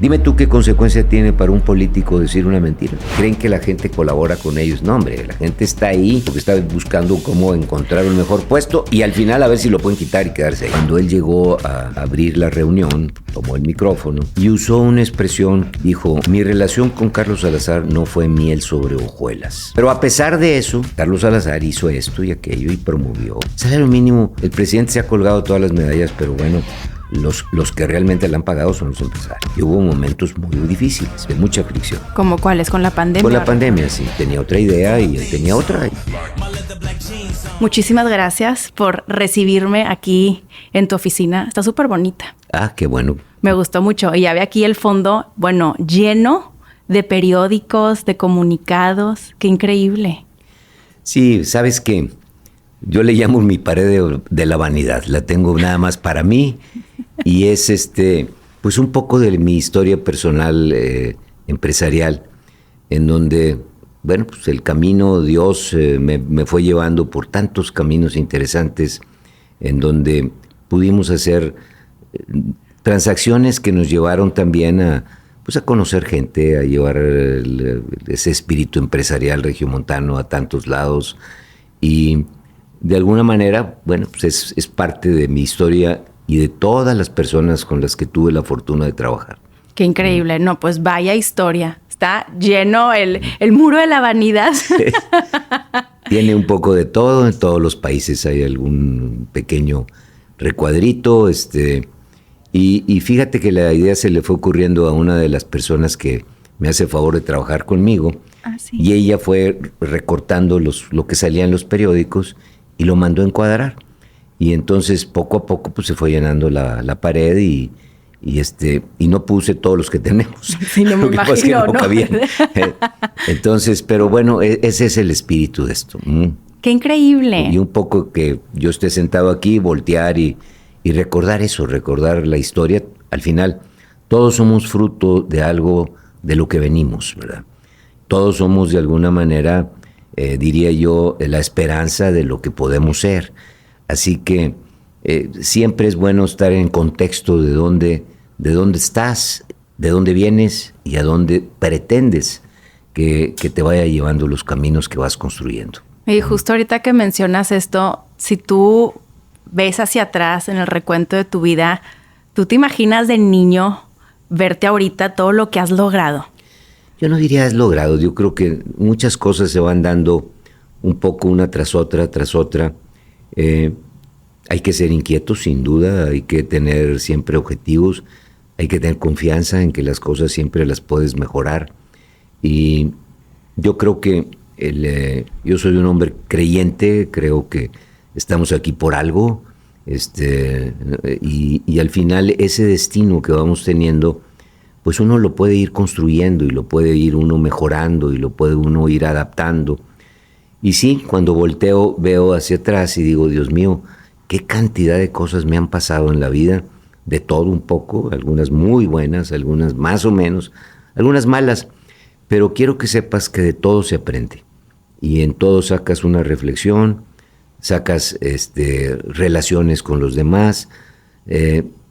Dime tú qué consecuencia tiene para un político decir una mentira. ¿Creen que la gente colabora con ellos? No, hombre, la gente está ahí porque está buscando cómo encontrar un mejor puesto y al final a ver si lo pueden quitar y quedarse ahí. Cuando él llegó a abrir la reunión, tomó el micrófono y usó una expresión, dijo: mi relación con Carlos Salazar no fue miel sobre hojuelas. Pero a pesar de eso, Carlos Salazar hizo esto y aquello y promovió. Salario mínimo, el presidente se ha colgado todas las medallas, pero bueno, los que realmente le han pagado son los empresarios. Y hubo momentos muy difíciles, de mucha fricción. ¿Cómo cuáles? ¿Con la pandemia? Con la pandemia, sí. Tenía otra idea y él tenía otra. Muchísimas gracias por recibirme aquí en tu oficina. Está súper bonita. Ah, qué bueno. Me gustó mucho. Y ya ve aquí el fondo, bueno, lleno de periódicos, de comunicados. ¡Qué increíble! Sí, ¿sabes qué? Yo le llamo mi pared de la vanidad. La tengo nada más para mí. Y es pues un poco de mi historia personal empresarial, en donde, bueno, pues el camino Dios me fue llevando por tantos caminos interesantes, en donde pudimos hacer transacciones que nos llevaron también a conocer gente, a llevar ese espíritu empresarial regiomontano a tantos lados. Y de alguna manera, bueno, pues es parte de mi historia y de todas las personas con las que tuve la fortuna de trabajar. Qué increíble. No, pues vaya historia. Está lleno el muro de la vanidad. Tiene un poco de todo. En todos los países hay algún pequeño recuadrito. Y fíjate que la idea se le fue ocurriendo a una de las personas que me hace favor de trabajar conmigo. Ah, sí. Y ella fue recortando lo que salía en los periódicos y lo mandó a encuadrar. Y entonces poco a poco pues se fue llenando la pared y no puse todos los que tenemos. Sí, no me lo que pasa es que imagino, no cabían. Entonces, pero bueno, ese es el espíritu de esto. ¡Qué increíble! Y un poco que yo esté sentado aquí, voltear y recordar eso, recordar la historia. Al final, todos somos fruto de algo de lo que venimos, ¿verdad? Todos somos de alguna manera, diría yo, la esperanza de lo que podemos ser. Así que siempre es bueno estar en contexto de dónde estás, de dónde vienes y a dónde pretendes que te vaya llevando los caminos que vas construyendo. Y justo ahorita que mencionas esto, si tú ves hacia atrás en el recuento de tu vida, ¿tú te imaginas de niño verte ahorita todo lo que has logrado? Yo no diría has logrado, yo creo que muchas cosas se van dando un poco una tras otra, hay que ser inquietos, sin duda, hay que tener siempre objetivos, hay que tener confianza en que las cosas siempre las puedes mejorar. Y yo creo que yo soy un hombre creyente, creo que estamos aquí por algo, y al final ese destino que vamos teniendo, pues uno lo puede ir construyendo y lo puede ir uno mejorando y lo puede uno ir adaptando. Y sí, cuando volteo veo hacia atrás y digo, Dios mío, qué cantidad de cosas me han pasado en la vida, de todo un poco, algunas muy buenas, algunas más o menos, algunas malas, pero quiero que sepas que de todo se aprende y en todo sacas una reflexión, sacas relaciones con los demás,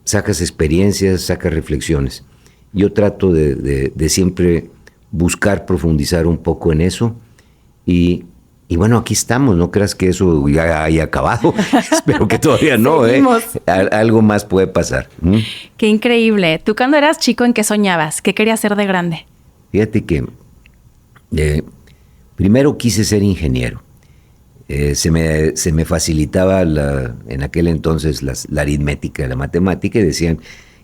sacas experiencias, sacas reflexiones. Yo trato de siempre buscar profundizar un poco en eso y bueno, aquí estamos, no creas que eso ya haya acabado, espero que todavía no, algo más puede pasar. Qué increíble. ¿Tú cuando eras chico en qué soñabas? ¿Qué querías ser de grande? Fíjate que primero quise ser ingeniero. Se me facilitaba en aquel entonces la aritmética, la matemática, y decían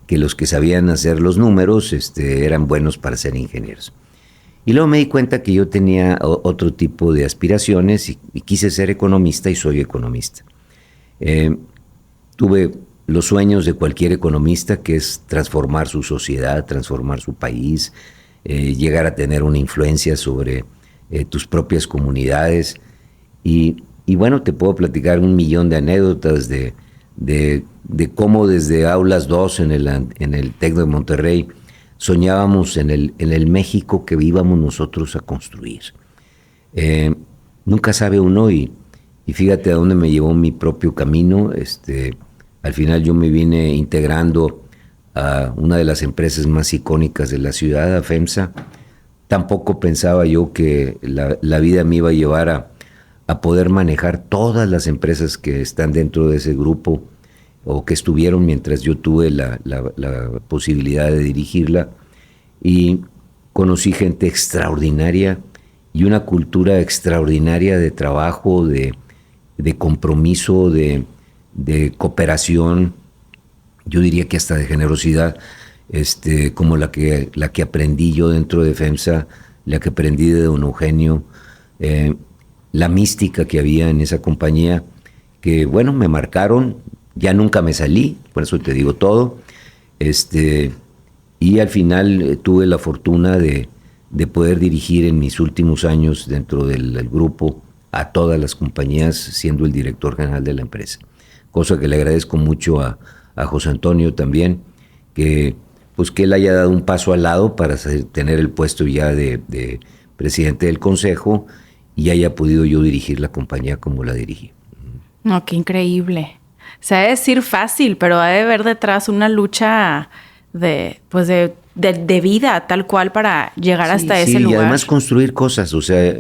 que los que sabían hacer los números eran buenos para ser ingenieros. Y luego me di cuenta que yo tenía otro tipo de aspiraciones y quise ser economista y soy economista. Tuve los sueños de cualquier economista, que es transformar su sociedad, transformar su país, llegar a tener una influencia sobre tus propias comunidades. Y bueno, te puedo platicar 1,000,000 de anécdotas de cómo desde Aulas 2 en el TEC de Monterrey soñábamos en el México que íbamos nosotros a construir. Nunca sabe uno y fíjate a dónde me llevó mi propio camino. Al final yo me vine integrando a una de las empresas más icónicas de la ciudad, a FEMSA. Tampoco pensaba yo que la vida me iba a llevar a poder manejar todas las empresas que están dentro de ese grupo o que estuvieron mientras yo tuve la posibilidad de dirigirla. Y conocí gente extraordinaria y una cultura extraordinaria de trabajo, de compromiso, de cooperación, yo diría que hasta de generosidad, como la que aprendí yo dentro de FEMSA, la que aprendí de don Eugenio, la mística que había en esa compañía, que bueno, me marcaron, ya nunca me salí, por eso te digo todo, y al final tuve la fortuna de poder dirigir en mis últimos años dentro del grupo a todas las compañías, siendo el director general de la empresa. Cosa que le agradezco mucho a José Antonio también, que él haya dado un paso al lado para tener el puesto ya de presidente del consejo y haya podido yo dirigir la compañía como la dirigí. No, qué increíble. Se ha de decir fácil, pero ha de haber detrás una lucha de vida tal cual para llegar hasta ese lugar. Y además construir cosas. O sea,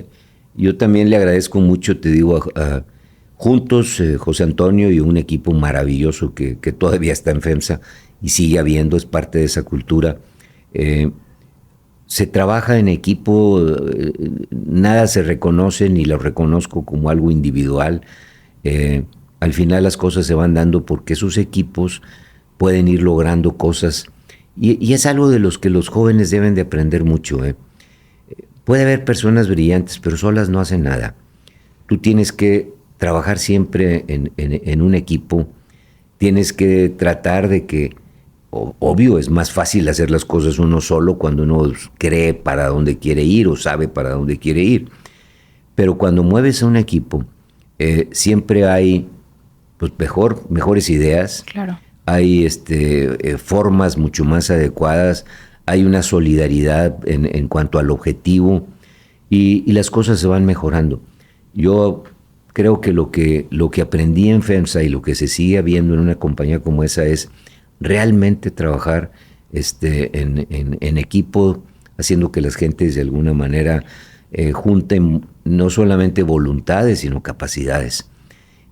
yo también le agradezco mucho, te digo, juntos, José Antonio y un equipo maravilloso que todavía está en FEMSA y sigue habiendo, es parte de esa cultura. Se trabaja en equipo, nada se reconoce ni lo reconozco como algo individual. Al final las cosas se van dando porque sus equipos pueden ir logrando cosas y es algo de los que los jóvenes deben de aprender mucho. Puede haber personas brillantes, pero solas no hacen nada. Tú tienes que trabajar siempre en un equipo, tienes que tratar de que, obvio, es más fácil hacer las cosas uno solo cuando uno cree para dónde quiere ir o sabe para dónde quiere ir. Pero cuando mueves a un equipo, siempre hay mejores ideas, claro. Hay formas mucho más adecuadas, hay una solidaridad en cuanto al objetivo y las cosas se van mejorando. Yo creo que lo que aprendí en FEMSA y lo que se sigue viendo en una compañía como esa es realmente trabajar en equipo, haciendo que las gentes de alguna manera junten no solamente voluntades, sino capacidades.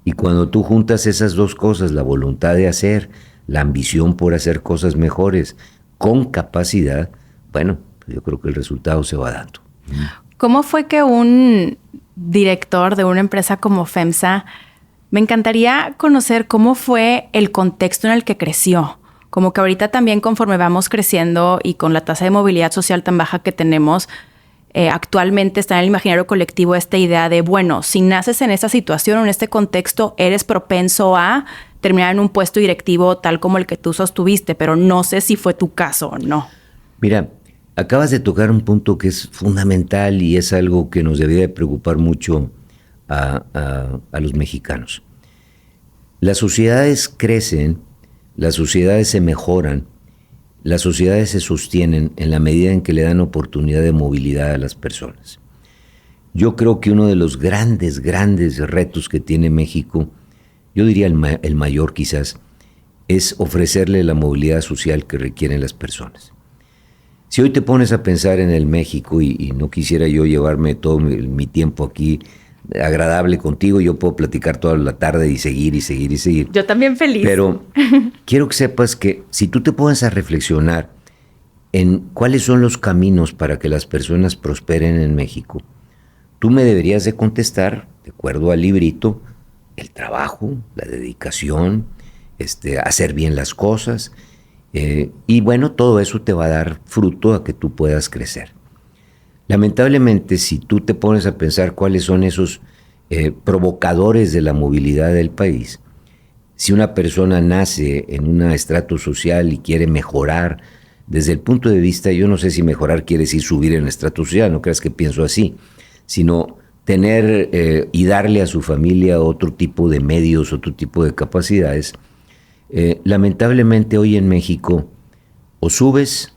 Y cuando tú juntas esas dos cosas, la voluntad de hacer, la ambición por hacer cosas mejores, con capacidad, bueno, yo creo que el resultado se va dando. ¿Cómo fue que un director de una empresa como FEMSA, me encantaría conocer cómo fue el contexto en el que creció? Como que ahorita también conforme vamos creciendo y con la tasa de movilidad social tan baja que tenemos, actualmente está en el imaginario colectivo esta idea de, bueno, si naces en esta situación o en este contexto, eres propenso a terminar en un puesto directivo tal como el que tú sostuviste, pero no sé si fue tu caso o no. Mira, acabas de tocar un punto que es fundamental y es algo que nos debería de preocupar mucho a los mexicanos. Las sociedades crecen, las sociedades se mejoran, las sociedades se sostienen en la medida en que le dan oportunidad de movilidad a las personas. Yo creo que uno de los grandes retos que tiene México, yo diría el mayor quizás, es ofrecerle la movilidad social que requieren las personas. Si hoy te pones a pensar en el México, y no quisiera yo llevarme todo mi tiempo aquí agradable contigo, yo puedo platicar toda la tarde y seguir. Yo también feliz. Pero quiero que sepas que si tú te pones a reflexionar en cuáles son los caminos para que las personas prosperen en México, tú me deberías de contestar, de acuerdo al librito, el trabajo, la dedicación, hacer bien las cosas, y bueno, todo eso te va a dar fruto a que tú puedas crecer. Lamentablemente, si tú te pones a pensar cuáles son esos provocadores de la movilidad del país, si una persona nace en un estrato social y quiere mejorar, desde el punto de vista, yo no sé si mejorar quiere decir subir en el estrato social, no creas que pienso así, sino tener y darle a su familia otro tipo de medios, otro tipo de capacidades. Lamentablemente hoy en México o subes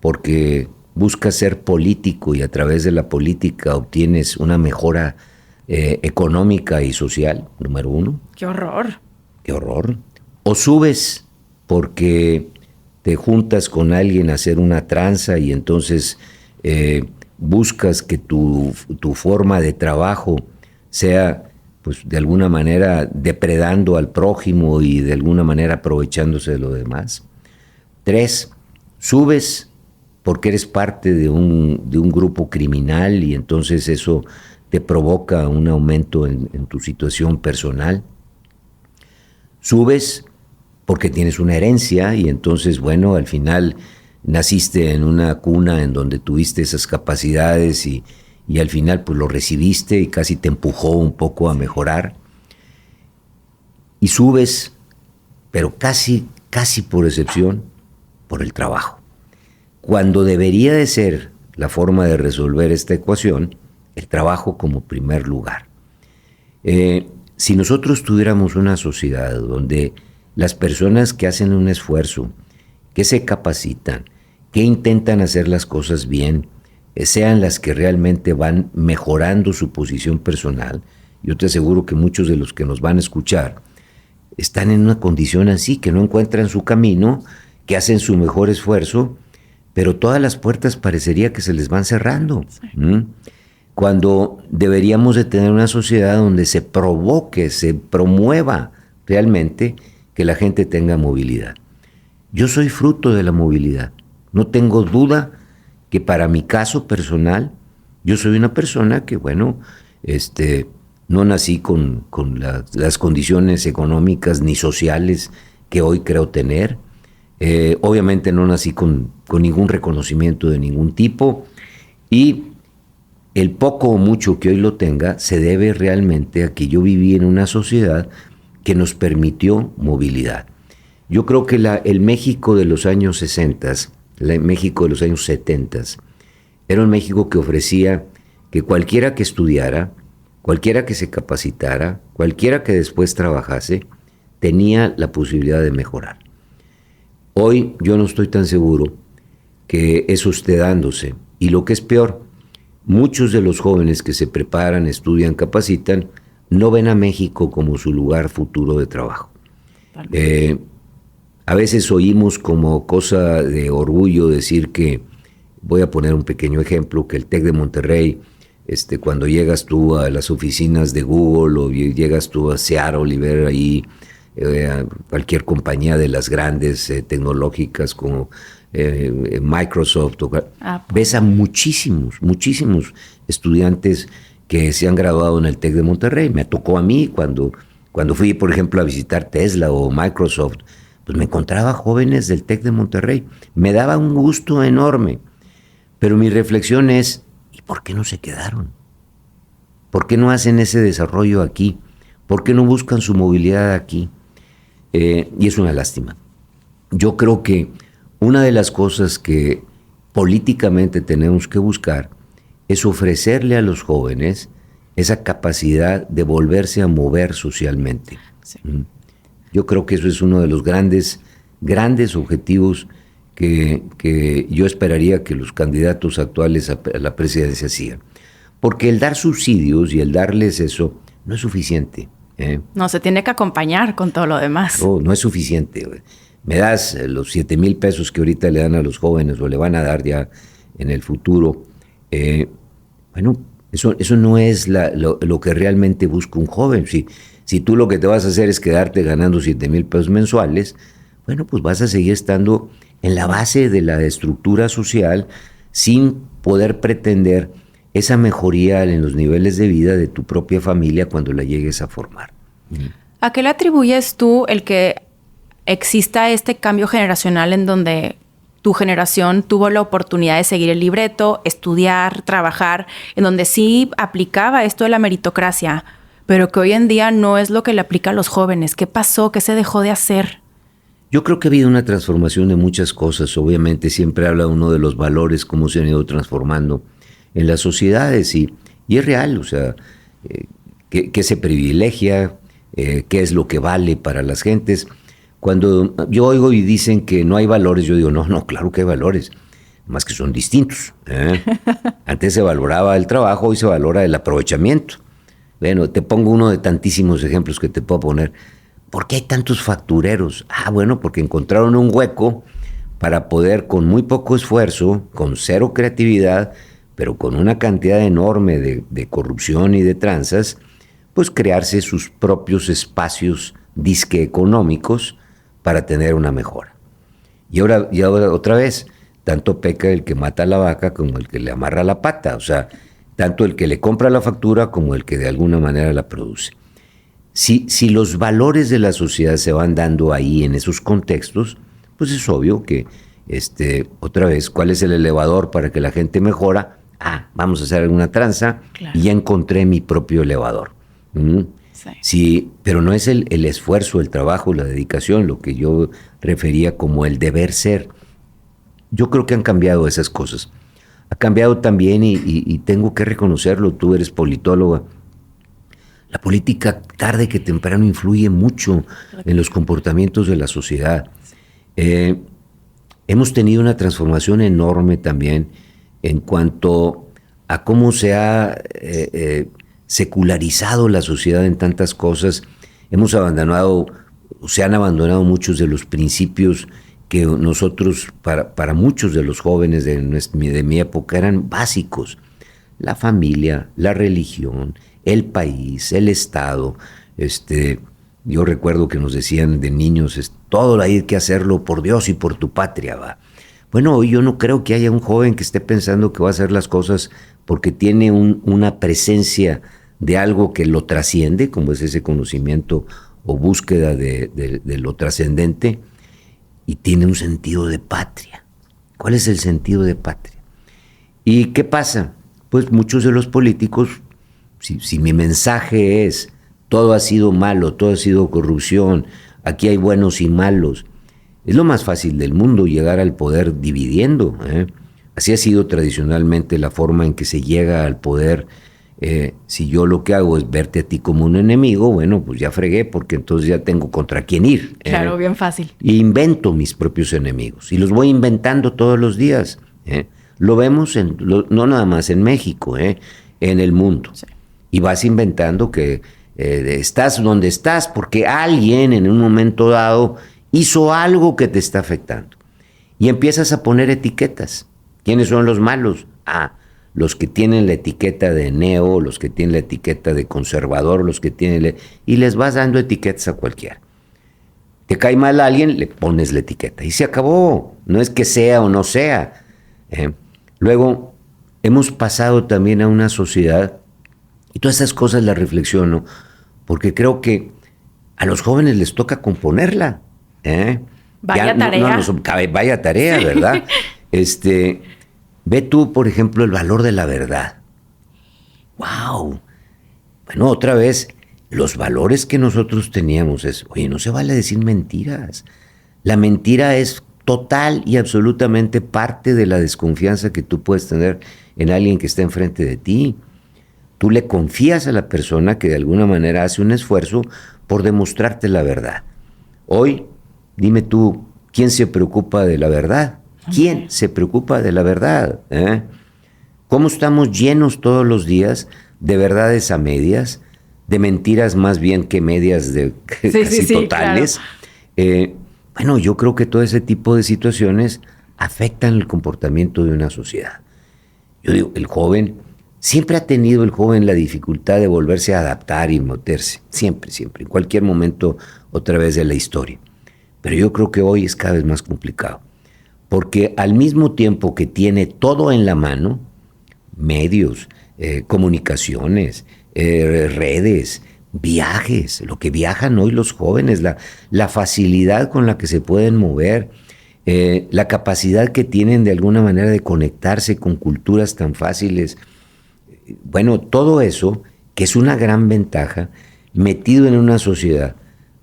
porque buscas ser político y a través de la política obtienes una mejora económica y social, número uno. ¡Qué horror! ¡Qué horror! O subes porque te juntas con alguien a hacer una tranza y entonces buscas que tu forma de trabajo sea, pues, de alguna manera depredando al prójimo y de alguna manera aprovechándose de lo demás. 3, subes porque eres parte de un grupo criminal y entonces eso te provoca un aumento en tu situación personal. Subes porque tienes una herencia y entonces, bueno, al final naciste en una cuna en donde tuviste esas capacidades y al final pues lo recibiste y casi te empujó un poco a mejorar. Y subes, pero casi por excepción, por el trabajo. Cuando debería de ser la forma de resolver esta ecuación, el trabajo como primer lugar. Si nosotros tuviéramos una sociedad donde las personas que hacen un esfuerzo, que se capacitan, que intentan hacer las cosas bien, sean las que realmente van mejorando su posición personal, yo te aseguro que muchos de los que nos van a escuchar están en una condición así, que no encuentran su camino, que hacen su mejor esfuerzo, pero todas las puertas parecería que se les van cerrando. Sí. Cuando deberíamos de tener una sociedad donde se provoque, se promueva realmente que la gente tenga movilidad. Yo soy fruto de la movilidad. No tengo duda que para mi caso personal, yo soy una persona que, bueno, no nací con las condiciones económicas ni sociales que hoy creo tener. Obviamente no nací con ningún reconocimiento de ningún tipo y el poco o mucho que hoy lo tenga se debe realmente a que yo viví en una sociedad que nos permitió movilidad. Yo creo que el México de los años 60, el México de los años 70, era un México que ofrecía que cualquiera que estudiara, cualquiera que se capacitara, cualquiera que después trabajase, tenía la posibilidad de mejorar. Hoy yo no estoy tan seguro que eso esté dándose. Y lo que es peor, muchos de los jóvenes que se preparan, estudian, capacitan, no ven a México como su lugar futuro de trabajo. A veces oímos como cosa de orgullo decir que, voy a poner un pequeño ejemplo, que el TEC de Monterrey, cuando llegas tú a las oficinas de Google o llegas tú a Seattle y ver ahí cualquier compañía de las grandes tecnológicas como Microsoft, ves a muchísimos estudiantes que se han graduado en el TEC de Monterrey. Me tocó a mí cuando fui, por ejemplo, a visitar Tesla o Microsoft, pues me encontraba jóvenes del TEC de Monterrey. Me daba un gusto enorme. Pero mi reflexión es, ¿y por qué no se quedaron? ¿Por qué no hacen ese desarrollo aquí? ¿Por qué no buscan su movilidad aquí? Y es una lástima. Yo creo que una de las cosas que políticamente tenemos que buscar es ofrecerle a los jóvenes esa capacidad de volverse a mover socialmente. Sí. Yo creo que eso es uno de los grandes objetivos que yo esperaría que los candidatos actuales a la presidencia sigan. Porque el dar subsidios y el darles eso no es suficiente. No, se tiene que acompañar con todo lo demás. No es suficiente. Me das los 7,000 pesos que ahorita le dan a los jóvenes o le van a dar ya en el futuro. Bueno, eso no es lo que realmente busca un joven. Si tú lo que te vas a hacer es quedarte ganando 7,000 pesos mensuales, bueno, pues vas a seguir estando en la base de la estructura social sin poder pretender esa mejoría en los niveles de vida de tu propia familia cuando la llegues a formar. ¿A qué le atribuyes tú el que exista este cambio generacional en donde tu generación tuvo la oportunidad de seguir el libreto, estudiar, trabajar, en donde sí aplicaba esto de la meritocracia, pero que hoy en día no es lo que le aplica a los jóvenes? ¿Qué pasó? ¿Qué se dejó de hacer? Yo creo que ha habido una transformación de muchas cosas. Obviamente siempre habla uno de los valores, cómo se han ido transformando en las sociedades y es real, o sea, qué se privilegia, qué es lo que vale para las gentes. Cuando yo oigo y dicen que no hay valores, yo digo, no, claro que hay valores, más que son distintos. Antes se valoraba el trabajo, hoy se valora el aprovechamiento. Bueno, te pongo uno de tantísimos ejemplos que te puedo poner. ¿Por qué hay tantos factureros? Bueno, porque encontraron un hueco para poder con muy poco esfuerzo, con cero creatividad, pero con una cantidad enorme de corrupción y de tranzas, pues crearse sus propios espacios disque económicos para tener una mejora. Y ahora otra vez, tanto peca el que mata a la vaca como el que le amarra la pata, o sea, tanto el que le compra la factura como el que de alguna manera la produce. Si los valores de la sociedad se van dando ahí en esos contextos, pues es obvio que, otra vez, ¿cuál es el elevador para que la gente mejora? Vamos a hacer alguna tranza, claro, y ya encontré mi propio elevador. Sí, pero no es el esfuerzo, el trabajo, la dedicación, lo que yo refería como el deber ser. Yo creo que han cambiado esas cosas. Ha cambiado también, y tengo que reconocerlo, tú eres politóloga. La política tarde que temprano influye mucho en los comportamientos de la sociedad. Hemos tenido una transformación enorme también en cuanto a cómo se ha secularizado la sociedad en tantas cosas. Se han abandonado muchos de los principios que nosotros, para muchos de los jóvenes de mi época, eran básicos. La familia, la religión, el país, el Estado. Yo recuerdo que nos decían de niños, todo hay que hacerlo por Dios y por tu patria, va. Bueno, hoy yo no creo que haya un joven que esté pensando que va a hacer las cosas porque tiene una presencia de algo que lo trasciende, como es ese conocimiento o búsqueda de lo trascendente, y tiene un sentido de patria. ¿Cuál es el sentido de patria? ¿Y qué pasa? Pues muchos de los políticos, si mi mensaje es todo ha sido malo, todo ha sido corrupción, aquí hay buenos y malos, es lo más fácil del mundo llegar al poder dividiendo. Así ha sido tradicionalmente la forma en que se llega al poder. Si yo lo que hago es verte a ti como un enemigo, bueno, pues ya fregué, porque entonces ya tengo contra quién ir. Claro, bien fácil. Y invento mis propios enemigos, y los voy inventando todos los días. Lo vemos no nada más en México, en el mundo. Sí. Y vas inventando que estás donde estás porque alguien en un momento dado hizo algo que te está afectando. Y empiezas a poner etiquetas. ¿Quiénes son los malos? Los que tienen la etiqueta de neo, los que tienen la etiqueta de conservador, los que tienen... Y les vas dando etiquetas a cualquiera. Te cae mal a alguien, le pones la etiqueta. Y se acabó. No es que sea o no sea. Luego, hemos pasado también a una sociedad, y todas estas cosas las reflexiono, porque creo que a los jóvenes les toca componerla. Vaya tarea. Vaya tarea, sí. ¿Verdad? Ve tú, por ejemplo, el valor de la verdad. ¡Wow! Bueno, otra vez, los valores que nosotros teníamos es, oye, no se vale decir mentiras. La mentira es total y absolutamente parte de la desconfianza que tú puedes tener en alguien que está enfrente de ti. Tú le confías a la persona que de alguna manera hace un esfuerzo por demostrarte la verdad. Hoy, dime tú, ¿quién se preocupa de la verdad? ¿Quién se preocupa de la verdad? ¿Cómo estamos llenos todos los días de verdades a medias, de mentiras más bien que medias casi totales? Claro. Bueno, yo creo que todo ese tipo de situaciones afectan el comportamiento de una sociedad. Yo digo, siempre ha tenido la dificultad de volverse a adaptar y meterse, siempre, en cualquier momento otra vez de la historia. Pero yo creo que hoy es cada vez más complicado. Porque al mismo tiempo que tiene todo en la mano, medios, comunicaciones, redes, viajes, lo que viajan hoy los jóvenes, la facilidad con la que se pueden mover, la capacidad que tienen de alguna manera de conectarse con culturas tan fáciles. Bueno, todo eso, que es una gran ventaja, metido en una sociedad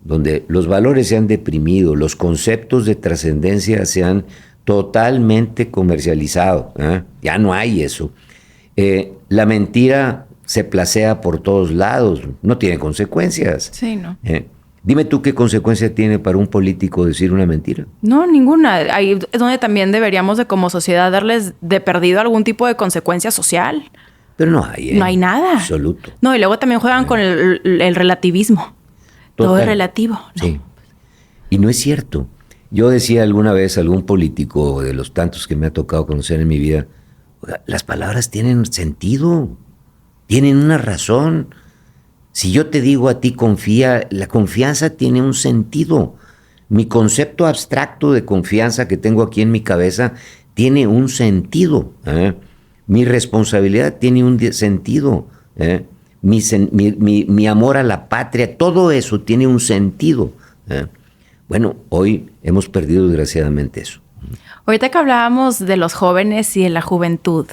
donde los valores se han deprimido, los conceptos de trascendencia se han totalmente comercializado. Ya no hay eso. La mentira se placea por todos lados, no tiene consecuencias. Sí, no. Dime tú qué consecuencia tiene para un político decir una mentira. No, ninguna. Ahí es donde también deberíamos de como sociedad darles de perdido algún tipo de consecuencia social. Pero no hay. No hay nada. Absoluto. No, y luego también juegan con el relativismo. Total. Todo es relativo, ¿no? Sí. Y no es cierto. Yo decía alguna vez a algún político de los tantos que me ha tocado conocer en mi vida, oiga, las palabras tienen sentido, tienen una razón. Si yo te digo a ti confía, la confianza tiene un sentido. Mi concepto abstracto de confianza que tengo aquí en mi cabeza tiene un sentido. Mi responsabilidad tiene un sentido. Mi amor a la patria, todo eso tiene un sentido. Bueno, hoy hemos perdido desgraciadamente eso. Ahorita que hablábamos de los jóvenes y de la juventud,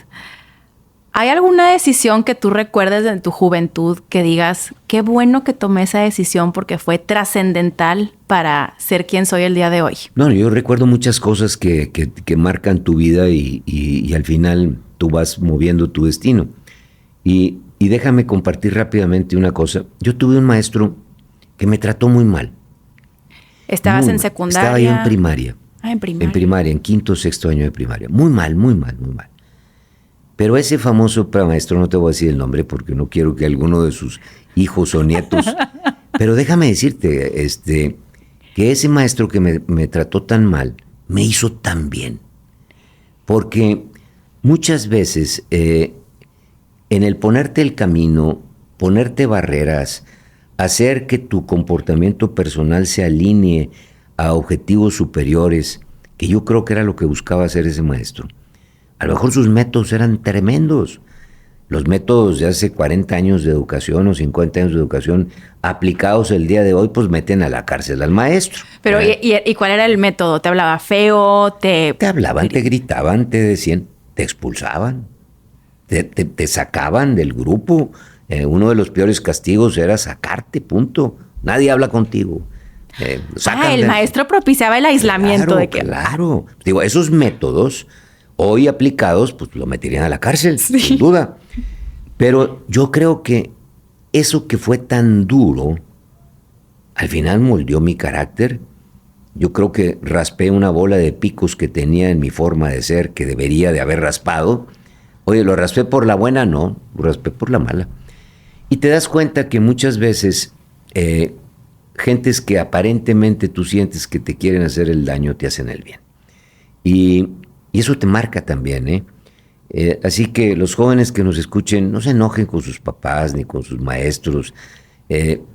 ¿hay alguna decisión que tú recuerdes de tu juventud que digas, qué bueno que tomé esa decisión porque fue trascendental para ser quien soy el día de hoy? No, yo recuerdo muchas cosas que marcan tu vida y al final tú vas moviendo tu destino. Y déjame compartir rápidamente una cosa. Yo tuve un maestro que me trató muy mal. ¿Estabas en secundaria? Estaba yo en primaria. Ah, en primaria. En primaria, en quinto o sexto año de primaria. Muy mal, muy mal, muy mal. Pero ese famoso maestro, no te voy a decir el nombre porque no quiero que alguno de sus hijos o nietos... Pero déjame decirte, que ese maestro que me trató tan mal, me hizo tan bien. Porque muchas veces, en el ponerte el camino, ponerte barreras, hacer que tu comportamiento personal se alinee a objetivos superiores, que yo creo que era lo que buscaba hacer ese maestro. A lo mejor sus métodos eran tremendos. Los métodos de hace 40 años de educación o 50 años de educación aplicados el día de hoy, pues meten a la cárcel al maestro. Pero, ¿y cuál era el método? ¿Te hablaba feo? Te hablaban, te gritaban, te decían, te expulsaban, te sacaban del grupo. Uno de los peores castigos era sacarte, punto. Nadie habla contigo. El maestro propiciaba el aislamiento. Claro. Digo, esos métodos... hoy aplicados, pues lo meterían a la cárcel, sí, sin duda. Pero yo creo que eso que fue tan duro, al final moldeó mi carácter. Yo creo que raspé una bola de picos que tenía en mi forma de ser, que debería de haber raspado. Oye, ¿lo raspé por la buena? No, lo raspé por la mala. Y te das cuenta que muchas veces, gentes que aparentemente tú sientes que te quieren hacer el daño, te hacen el bien. Y eso te marca también, así que los jóvenes que nos escuchen, no se enojen con sus papás ni con sus maestros.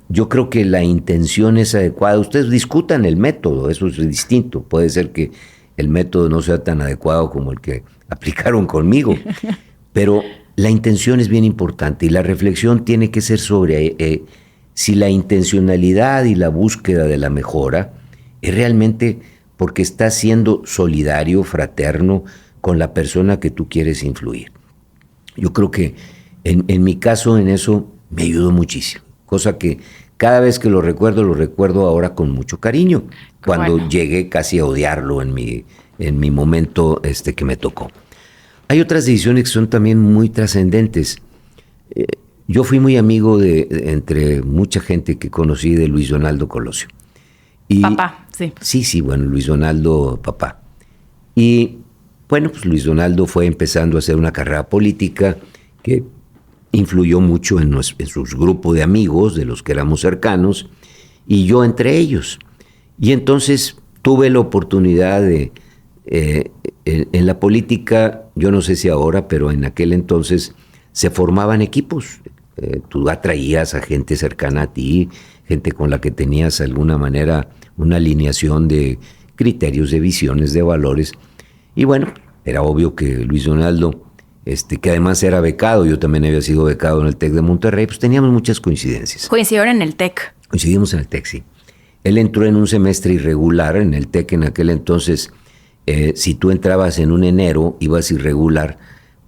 Yo creo que la intención es adecuada. Ustedes discutan el método, eso es distinto. Puede ser que el método no sea tan adecuado como el que aplicaron conmigo, pero la intención es bien importante y la reflexión tiene que ser sobre si la intencionalidad y la búsqueda de la mejora es realmente... porque estás siendo solidario, fraterno con la persona que tú quieres influir. Yo creo que en mi caso en eso me ayudó muchísimo, cosa que cada vez que lo recuerdo ahora con mucho cariño, cuando llegué casi a odiarlo en mi momento que me tocó. Hay otras decisiones que son también muy trascendentes. Yo fui muy amigo entre mucha gente que conocí de Luis Donaldo Colosio. Papá, sí. Sí, bueno, Luis Donaldo, papá. Y bueno, pues Luis Donaldo fue empezando a hacer una carrera política que influyó mucho en sus grupos de amigos, de los que éramos cercanos, y yo entre ellos. Y entonces tuve la oportunidad en la política, yo no sé si ahora, pero en aquel entonces se formaban equipos. Tú atraías a gente cercana a ti, gente con la que tenías de alguna manera una alineación de criterios, de visiones, de valores. Y bueno, era obvio que Luis Donaldo, que además era becado, yo también había sido becado en el TEC de Monterrey, pues teníamos muchas coincidencias. ¿Coincidieron en el TEC? Coincidimos en el TEC, sí. Él entró en un semestre irregular en el TEC en aquel entonces. Si tú entrabas en un enero, ibas irregular,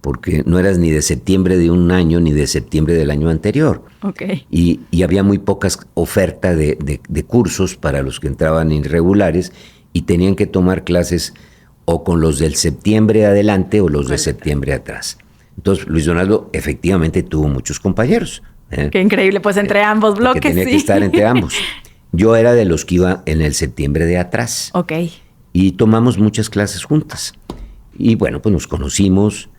porque no eras ni de septiembre de un año ni de septiembre del año anterior. Okay. Y había muy pocas ofertas de cursos para los que entraban irregulares y tenían que tomar clases o con los del septiembre adelante o los de septiembre atrás. Entonces, Luis Donaldo efectivamente tuvo muchos compañeros. Qué increíble, pues entre ambos bloques. Que tenía que estar entre ambos. Yo era de los que iba en el septiembre de atrás. Ok. Y tomamos muchas clases juntas. Y bueno, pues nos conocimos.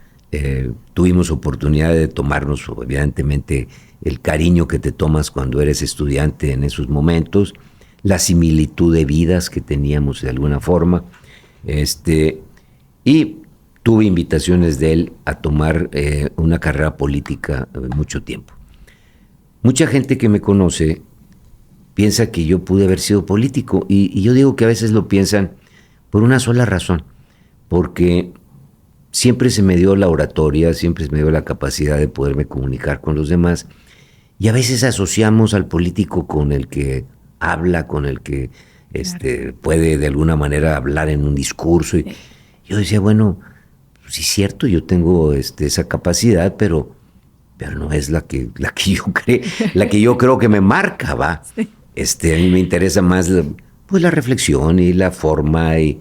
Tuvimos oportunidad de tomarnos, evidentemente, el cariño que te tomas cuando eres estudiante en esos momentos, la similitud de vidas que teníamos de alguna forma. Y tuve invitaciones de él a tomar una carrera política mucho tiempo. Mucha gente que me conoce piensa que yo pude haber sido político y yo digo que a veces lo piensan por una sola razón, porque siempre se me dio la oratoria, siempre se me dio la capacidad de poderme comunicar con los demás y a veces asociamos al político con el que habla, con el que puede de alguna manera hablar en un discurso. Y yo decía, bueno, sí es cierto, yo tengo esa capacidad, pero no es la que yo creo que me marca, ¿va? Sí. A mí me interesa más la reflexión y la forma y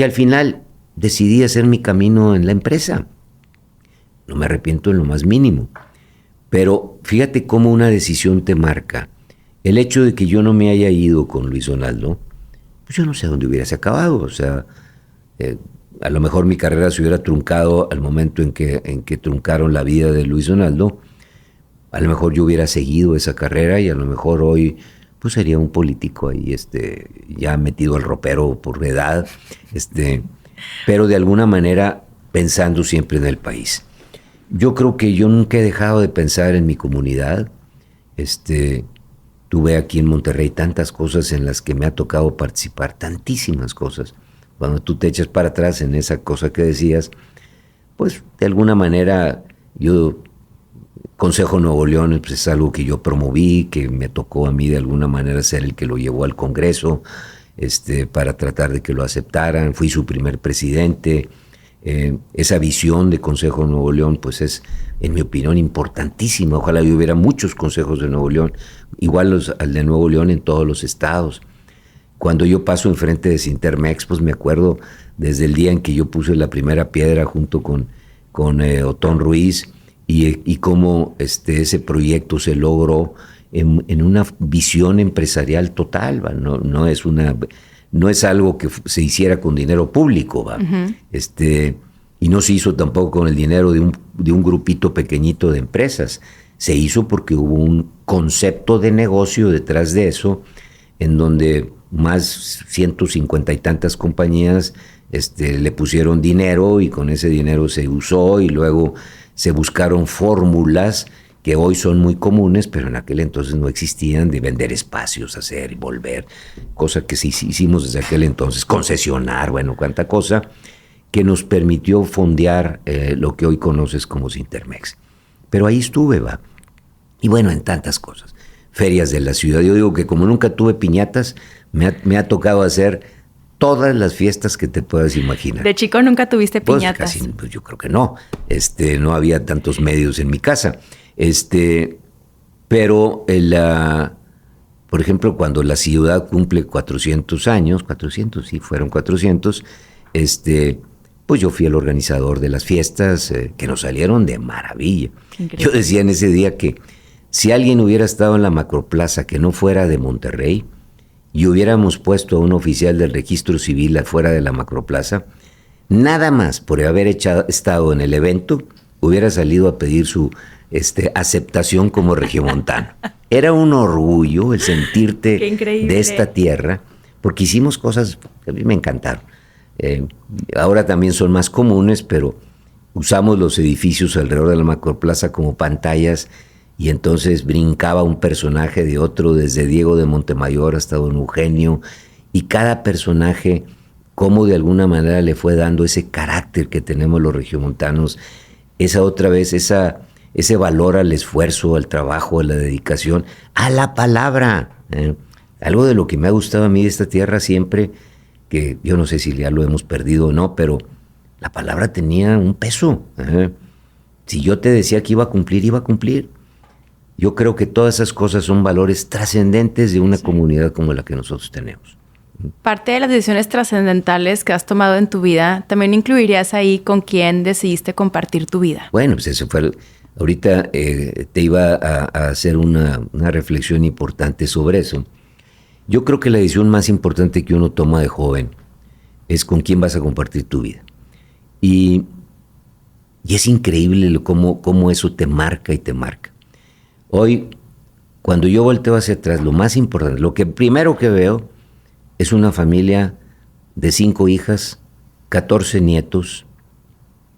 al final decidí hacer mi camino en la empresa. No me arrepiento en lo más mínimo. Pero fíjate cómo una decisión te marca. El hecho de que yo no me haya ido con Luis Donaldo, pues yo no sé dónde hubiese acabado. O sea, a lo mejor mi carrera se hubiera truncado al momento en que truncaron la vida de Luis Donaldo. A lo mejor yo hubiera seguido esa carrera y a lo mejor hoy pues sería un político ahí, ya metido al ropero por edad, pero de alguna manera pensando siempre en el país. Yo creo que yo nunca he dejado de pensar en mi comunidad. Tuve aquí en Monterrey tantas cosas en las que me ha tocado participar, tantísimas cosas. Cuando tú te echas para atrás en esa cosa que decías, pues de alguna manera yo, Consejo Nuevo León, pues es algo que yo promoví, que me tocó a mí de alguna manera ser el que lo llevó al Congreso, para tratar de que lo aceptaran. Fui su primer presidente. Esa visión de Consejo Nuevo León, pues es, en mi opinión, importantísima. Ojalá hubiera muchos consejos de Nuevo León, igual al de Nuevo León en todos los estados. Cuando yo paso enfrente de Sintermex, pues me acuerdo desde el día en que yo puse la primera piedra junto con Otón Ruiz y cómo ese proyecto se logró en una visión empresarial total, ¿va? No es algo que se hiciera con dinero público, ¿va? Uh-huh. Y no se hizo tampoco con el dinero de un grupito pequeñito de empresas. Se hizo porque hubo un concepto de negocio detrás de eso, en donde más 150 y tantas compañías le pusieron dinero y con ese dinero se usó y luego se buscaron fórmulas que hoy son muy comunes, pero en aquel entonces no existían, de vender espacios, hacer y volver, cosa que sí hicimos desde aquel entonces, concesionar, bueno, cuánta cosa, que nos permitió fondear lo que hoy conoces como Sintermex. Pero ahí estuve, va. Y bueno, en tantas cosas. Ferias de la ciudad. Yo digo que como nunca tuve piñatas, me ha tocado hacer todas las fiestas que te puedas imaginar. ¿De chico nunca tuviste piñatas? Pues yo creo que no. No había tantos medios en mi casa. Pero por ejemplo, cuando la ciudad cumple 400 años, 400, sí, fueron 400, pues yo fui el organizador de las fiestas que nos salieron de maravilla. Yo decía en ese día que si alguien hubiera estado en la Macroplaza que no fuera de Monterrey y hubiéramos puesto a un oficial del registro civil afuera de la Macroplaza, nada más por haber estado en el evento, hubiera salido a pedir su aceptación como regiomontano. Era un orgullo el sentirte de esta tierra, porque hicimos cosas que a mí me encantaron. Ahora también son más comunes, pero usamos los edificios alrededor de la Macroplaza como pantallas y entonces brincaba un personaje de otro, desde Diego de Montemayor hasta Don Eugenio, y cada personaje, cómo de alguna manera le fue dando ese carácter que tenemos los regiomontanos, ese valor al esfuerzo, al trabajo, a la dedicación, a la palabra. Algo de lo que me ha gustado a mí de esta tierra siempre, que yo no sé si ya lo hemos perdido o no, pero la palabra tenía un peso. Si yo te decía que iba a cumplir, iba a cumplir. Yo creo que todas esas cosas son valores trascendentes de una comunidad como la que nosotros tenemos. Parte de las decisiones trascendentales que has tomado en tu vida, ¿también incluirías ahí con quién decidiste compartir tu vida? Bueno, pues eso fue... Ahorita te iba a hacer una reflexión importante sobre eso. Yo creo que la decisión más importante que uno toma de joven es con quién vas a compartir tu vida. Y es increíble cómo eso te marca y te marca. Hoy, cuando yo volteo hacia atrás, lo más importante, lo que primero que veo es una familia de 5 hijas, 14 nietos,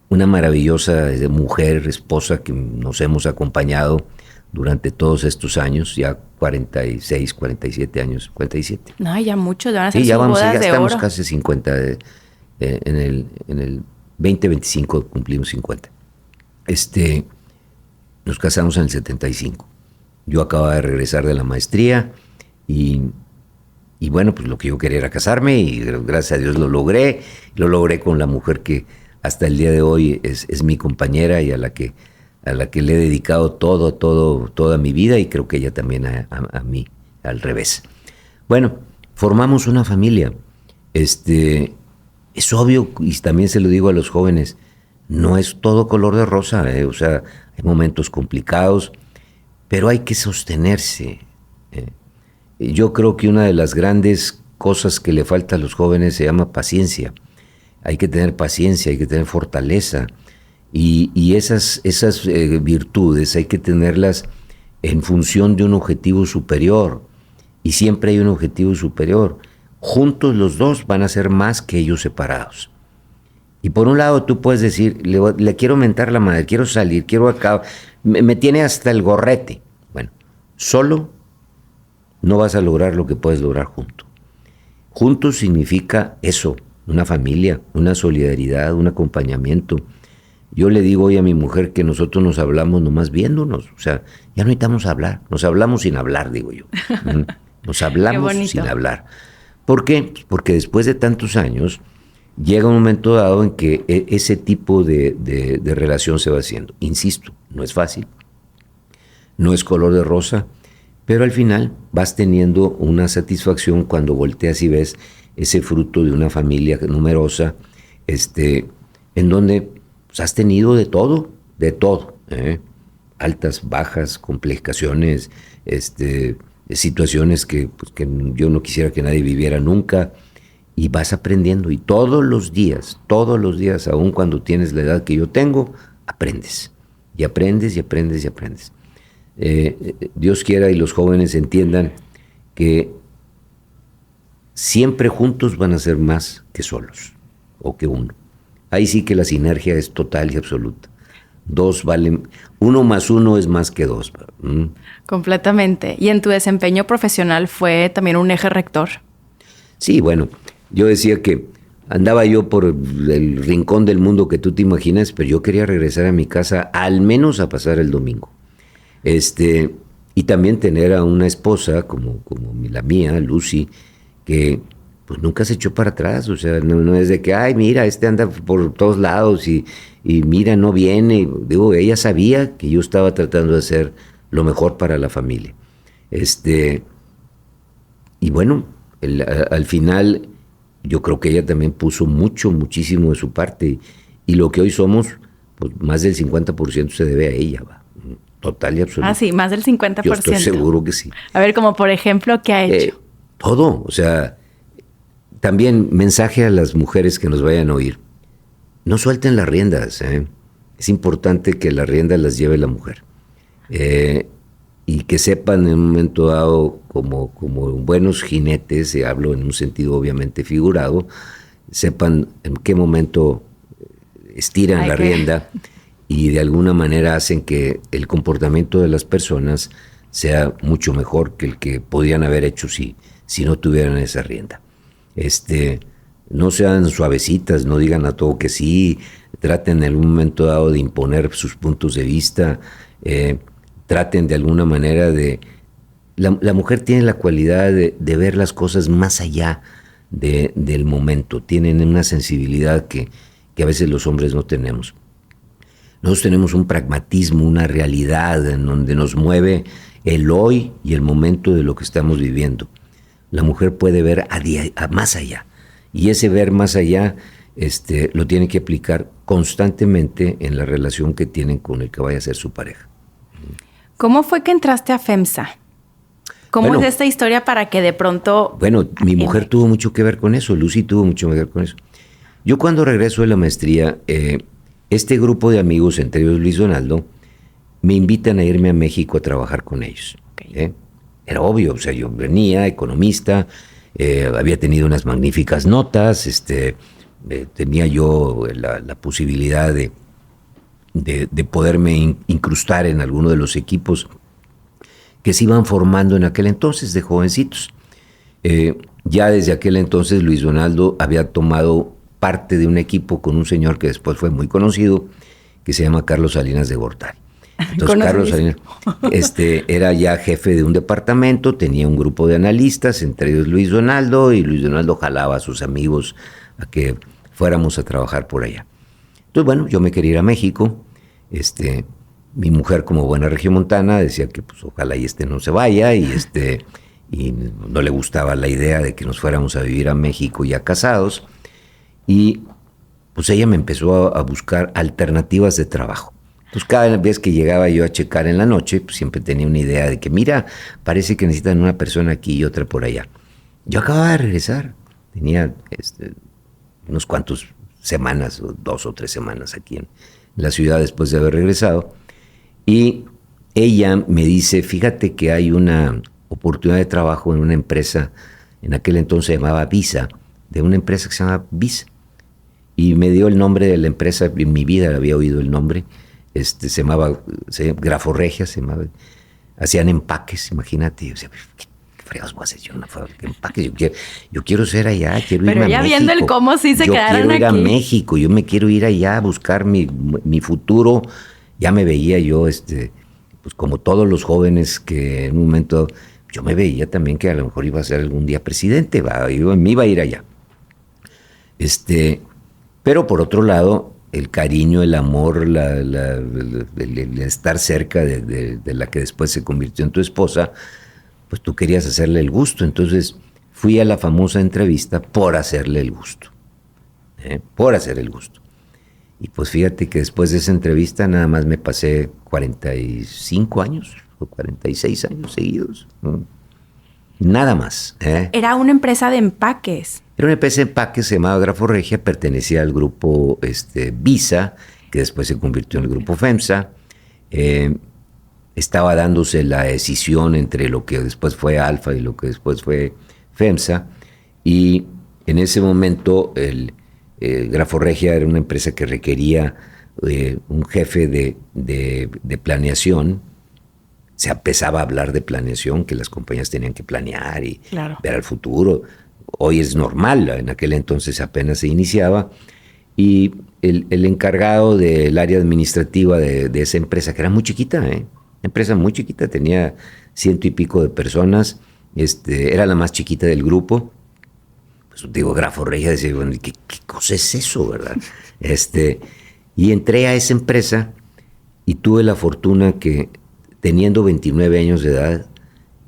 una maravillosa mujer, esposa que nos hemos acompañado durante todos estos años, ya 46, 47 años, 47. No, ya muchos, van a ser Sí, ya sus vamos, bodas ya de estamos oro. casi 50, en el 2025 cumplimos 50. Nos casamos en el 75. Yo acababa de regresar de la maestría y bueno, pues lo que yo quería era casarme y gracias a Dios lo logré. Lo logré con la mujer que hasta el día de hoy es mi compañera y a la que le he dedicado toda mi vida, y creo que ella también a mí, al revés. Bueno, formamos una familia. Es obvio, y también se lo digo a los jóvenes, no es todo color de rosa, o sea, hay momentos complicados, pero hay que sostenerse. Yo creo que una de las grandes cosas que le falta a los jóvenes se llama paciencia. Hay que tener paciencia, hay que tener fortaleza, y esas virtudes hay que tenerlas en función de un objetivo superior, y siempre hay un objetivo superior. Juntos los dos van a ser más que ellos separados. Y por un lado tú puedes decir, le quiero mentar la madre, quiero salir, quiero acá, me tiene hasta el gorrete. Bueno, solo no vas a lograr lo que puedes lograr juntos. Juntos significa eso, una familia, una solidaridad, un acompañamiento. Yo le digo hoy a mi mujer que nosotros nos hablamos nomás viéndonos, o sea, ya no necesitamos hablar, nos hablamos sin hablar, digo yo. Nos hablamos sin hablar. ¿Por qué? Porque después de tantos años llega un momento dado en que ese tipo de relación se va haciendo. Insisto, no es fácil, no es color de rosa, pero al final vas teniendo una satisfacción cuando volteas y ves ese fruto de una familia numerosa, en donde pues, has tenido de todo, altas, bajas, complicaciones, situaciones que yo no quisiera que nadie viviera nunca, y vas aprendiendo, y todos los días, aun cuando tienes la edad que yo tengo, aprendes, y aprendes, y aprendes, y aprendes. Dios quiera y los jóvenes entiendan que siempre juntos van a ser más que solos, o que uno. Ahí sí que la sinergia es total y absoluta. 2 valen, 1 más 1 es más que 2. Completamente. ¿Y en tu desempeño profesional fue también un eje rector? Sí, bueno, yo decía que andaba yo por el rincón del mundo que tú te imaginas, pero yo quería regresar a mi casa al menos a pasar el domingo. Y también tener a una esposa como la mía, Lucy, que pues nunca se echó para atrás, o sea, no es de que, ay, mira, anda por todos lados y mira, no viene. Digo, ella sabía que yo estaba tratando de hacer lo mejor para la familia. Y bueno, al final yo creo que ella también puso muchísimo de su parte, y lo que hoy somos, pues más del 50% se debe a ella, va. Total y absoluto. Ah, sí, más del 50%. Yo estoy seguro que sí. A ver, como por ejemplo, ¿qué ha hecho? Todo, o sea, también mensaje a las mujeres que nos vayan a oír. No suelten las riendas, Es importante que las riendas las lleve la mujer. Y que sepan en un momento dado, como buenos jinetes, hablo en un sentido obviamente figurado, sepan en qué momento estiran la rienda, y de alguna manera hacen que el comportamiento de las personas sea mucho mejor que el que podían haber hecho si no tuvieran esa rienda. No sean suavecitas, no digan a todo que sí, traten en algún momento dado de imponer sus puntos de vista, traten de alguna manera de... La mujer tiene la cualidad de ver las cosas más allá del momento, tienen una sensibilidad que a veces los hombres no tenemos. Nosotros tenemos un pragmatismo, una realidad en donde nos mueve el hoy y el momento de lo que estamos viviendo. La mujer puede ver a más allá, y ese ver más allá lo tiene que aplicar constantemente en la relación que tienen con el que vaya a ser su pareja. ¿Cómo fue que entraste a FEMSA? ¿Cómo es esta historia para que de pronto... Bueno, mi mujer tuvo mucho que ver con eso, Lucy tuvo mucho que ver con eso. Yo cuando regreso de la maestría, este grupo de amigos, entre ellos Luis Donaldo, me invitan a irme a México a trabajar con ellos. Era obvio, o sea, yo venía, economista, había tenido unas magníficas notas, tenía yo la posibilidad de poderme incrustar en alguno de los equipos que se iban formando en aquel entonces de jovencitos. Ya desde aquel entonces Luis Donaldo había tomado parte de un equipo con un señor que después fue muy conocido, que se llama Carlos Salinas de Gortari. Entonces Carlos Salinas era ya jefe de un departamento, tenía un grupo de analistas, entre ellos Luis Donaldo, y Luis Donaldo jalaba a sus amigos a que fuéramos a trabajar por allá. Entonces, bueno, yo me quería ir a México. Mi mujer, como buena regiomontana, decía que pues ojalá y no se vaya, y no le gustaba la idea de que nos fuéramos a vivir a México ya casados. Y pues ella me empezó a buscar alternativas de trabajo. Entonces cada vez que llegaba yo a checar en la noche, pues siempre tenía una idea de que, mira, parece que necesitan una persona aquí y otra por allá. Yo acababa de regresar, tenía unos cuantos semanas, 2 o 3 semanas aquí en la ciudad después de haber regresado, y ella me dice, fíjate que hay una oportunidad de trabajo en una empresa, en aquel entonces se llamaba Visa, de una empresa que se llama Visa, y me dio el nombre de la empresa, en mi vida había oído el nombre, se llamaba Graforregia, hacían empaques, imagínate, o sea, ¿qué fregados voy a hacer yo una fábrica de empaques? Yo quiero ser allá, quiero irme a México. Pero ya viendo el cómo sí se quedaron aquí. Yo quiero ir a México, yo me quiero ir allá a buscar mi futuro. Ya me veía yo, pues como todos los jóvenes que en un momento, yo me veía también que a lo mejor iba a ser algún día presidente, me iba a ir allá. Pero por otro lado, el cariño, el amor, el estar cerca de la que después se convirtió en tu esposa, pues tú querías hacerle el gusto. Entonces fui a la famosa entrevista por hacerle el gusto. Por hacer el gusto. Y pues fíjate que después de esa entrevista nada más me pasé 45 años o 46 años seguidos. Nada más. Era una empresa de empaques. Era una empresa de empaques, se llamaba Graforregia, pertenecía al grupo Visa, que después se convirtió en el grupo FEMSA. Estaba dándose la decisión entre lo que después fue Alfa y lo que después fue FEMSA, y en ese momento Graforregia era una empresa que requería un jefe de planeación. Se empezaba a hablar de planeación, que las compañías tenían que planear y ver al futuro. Hoy es normal, en aquel entonces apenas se iniciaba, y el encargado del área administrativa de esa empresa, que era muy chiquita, empresa muy chiquita, tenía 100 y pico de personas, era la más chiquita del grupo. Pues digo, Graforregia, decía, bueno, ¿qué cosa es eso, verdad? Y entré a esa empresa y tuve la fortuna que, teniendo 29 años de edad,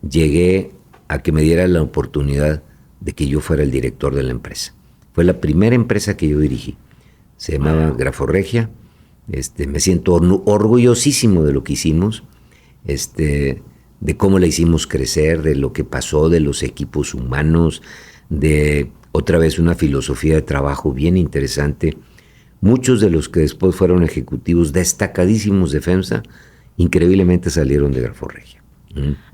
llegué a que me diera la oportunidad de que yo fuera el director de la empresa. Fue la primera empresa que yo dirigí. Se llamaba Graforregia. Me siento orgullosísimo de lo que hicimos, de cómo la hicimos crecer, de lo que pasó, de los equipos humanos, de otra vez una filosofía de trabajo bien interesante. Muchos de los que después fueron ejecutivos destacadísimos de FEMSA, increíblemente salieron de Graforregia.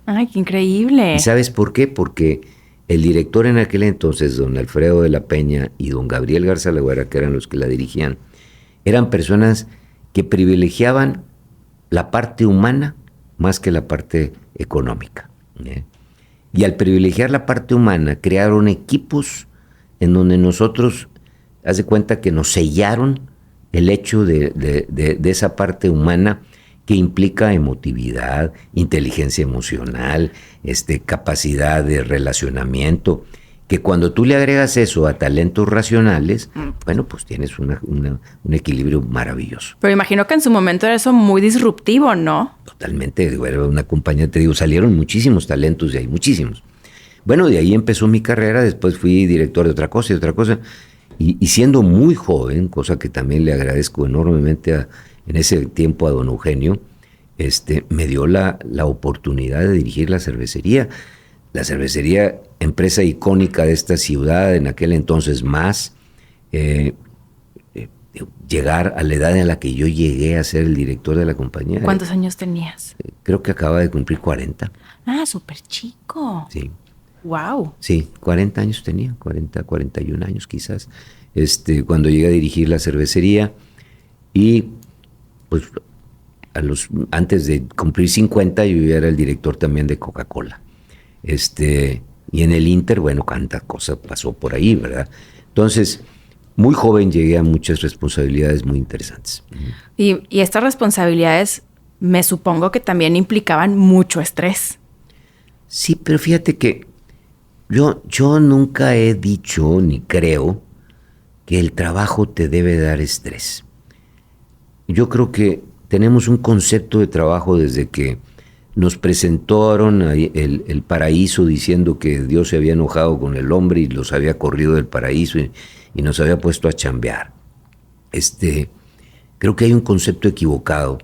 ¡Ay, qué increíble! ¿Y sabes por qué? Porque el director en aquel entonces, don Alfredo de la Peña y don Gabriel Garza Legüera, que eran los que la dirigían, eran personas que privilegiaban la parte humana más que la parte económica. Y al privilegiar la parte humana, crearon equipos en donde nosotros, haz de cuenta que nos sellaron el hecho de esa parte humana que implica emotividad, inteligencia emocional, capacidad de relacionamiento, que cuando tú le agregas eso a talentos racionales, bueno, pues tienes un equilibrio maravilloso. Pero imagino que en su momento era eso muy disruptivo, ¿no? Totalmente, era una compañía, te digo, salieron muchísimos talentos de ahí, muchísimos. Bueno, de ahí empezó mi carrera, después fui director de otra cosa y otra cosa, y siendo muy joven, cosa que también le agradezco enormemente en ese tiempo a don Eugenio, me dio la oportunidad de dirigir la cervecería. La cervecería, empresa icónica de esta ciudad, en aquel entonces más, llegar a la edad en la que yo llegué a ser el director de la compañía. ¿Cuántos años tenías? Creo que acaba de cumplir 40. Ah, súper chico. Sí. Wow. Sí, 40 años tenía, 40, 41 años quizás, cuando llegué a dirigir la cervecería. Y pues antes de cumplir 50 yo ya era el director también de Coca-Cola. Y en el Inter, bueno, cuánta cosa pasó por ahí, ¿verdad? Entonces, muy joven llegué a muchas responsabilidades muy interesantes. Y estas responsabilidades me supongo que también implicaban mucho estrés. Sí, pero fíjate que yo nunca he dicho ni creo que el trabajo te debe dar estrés. Yo creo que tenemos un concepto de trabajo desde que nos presentaron el paraíso diciendo que Dios se había enojado con el hombre y los había corrido del paraíso y nos había puesto a chambear. Creo que hay un concepto equivocado.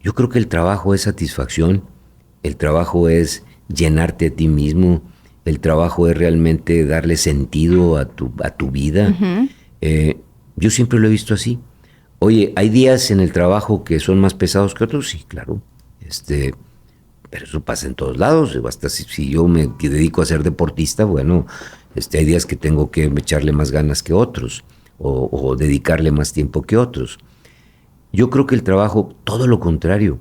Yo creo que el trabajo es satisfacción, el trabajo es llenarte a ti mismo, el trabajo es realmente darle sentido a tu vida. Uh-huh. Yo siempre lo he visto así. Oye, ¿hay días en el trabajo que son más pesados que otros? Sí, claro. Pero eso pasa en todos lados. Hasta si yo me dedico a ser deportista, bueno, hay días que tengo que echarle más ganas que otros o dedicarle más tiempo que otros. Yo creo que el trabajo, todo lo contrario,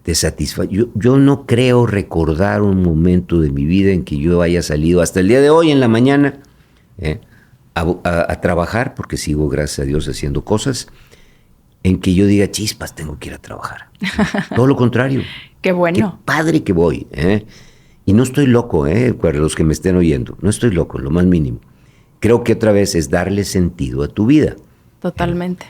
te satisface. Yo no creo recordar un momento de mi vida en que yo haya salido hasta el día de hoy en la mañana a trabajar, porque sigo, gracias a Dios, haciendo cosas, en que yo diga, chispas, tengo que ir a trabajar. Todo lo contrario. Qué bueno. Qué padre que voy. Y no estoy loco, para los que me estén oyendo. No estoy loco, lo más mínimo. Creo que otra vez es darle sentido a tu vida. Totalmente.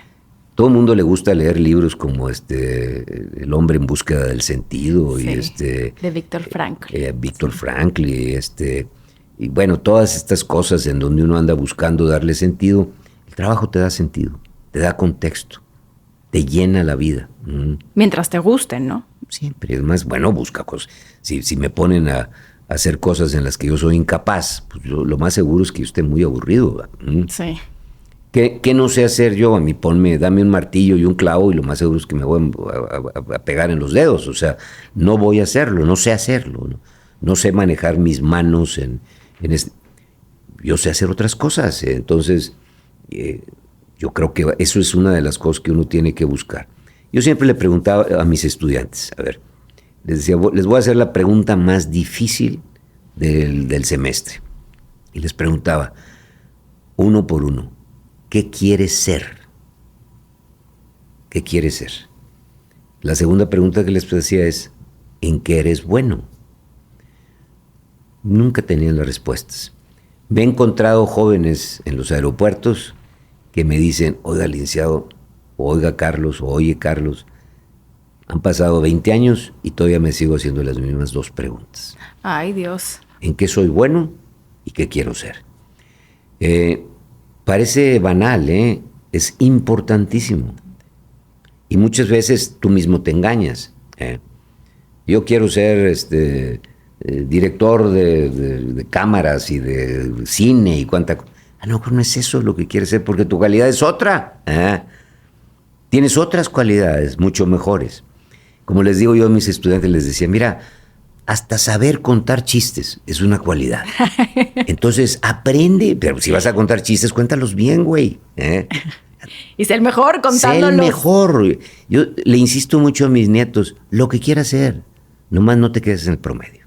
Todo el mundo le gusta leer libros como El hombre en búsqueda del sentido, sí, y de Víctor Frankl. Víctor Frankl, y bueno, todas estas cosas en donde uno anda buscando darle sentido. El trabajo te da sentido, te da contexto, te llena la vida. Mientras te gusten, ¿no? Siempre, es más, bueno, busca cosas. Si me ponen a hacer cosas en las que yo soy incapaz, pues lo más seguro es que yo esté muy aburrido. Sí. ¿Qué no sé hacer yo? A mí dame un martillo y un clavo y lo más seguro es que me voy a pegar en los dedos. O sea, no voy a hacerlo, no sé hacerlo. No sé manejar mis manos yo sé hacer otras cosas. Entonces, yo creo que eso es una de las cosas que uno tiene que buscar. Yo siempre le preguntaba a mis estudiantes, a ver, les decía, les voy a hacer la pregunta más difícil del semestre. Y les preguntaba, uno por uno, ¿qué quieres ser? ¿Qué quieres ser? La segunda pregunta que les decía es, ¿en qué eres bueno? Nunca tenían las respuestas. Me he encontrado jóvenes en los aeropuertos que me dicen, oiga, licenciado, o oiga, Carlos, o oye, Carlos, han pasado 20 años y todavía me sigo haciendo las mismas dos preguntas. Ay, Dios. ¿En qué soy bueno y qué quiero ser? Parece banal, es importantísimo. Y muchas veces tú mismo te engañas. Yo quiero ser director de cámaras y de cine y cuánta cosa. No es eso lo que quieres ser, porque tu calidad es otra. Tienes otras cualidades mucho mejores. Como les digo yo a mis estudiantes, les decía, mira, hasta saber contar chistes es una cualidad. Entonces, aprende, pero si vas a contar chistes, cuéntalos bien, güey. Y sé el mejor contándolos. Sé el mejor. Yo le insisto mucho a mis nietos, lo que quieras hacer, nomás no te quedes en el promedio.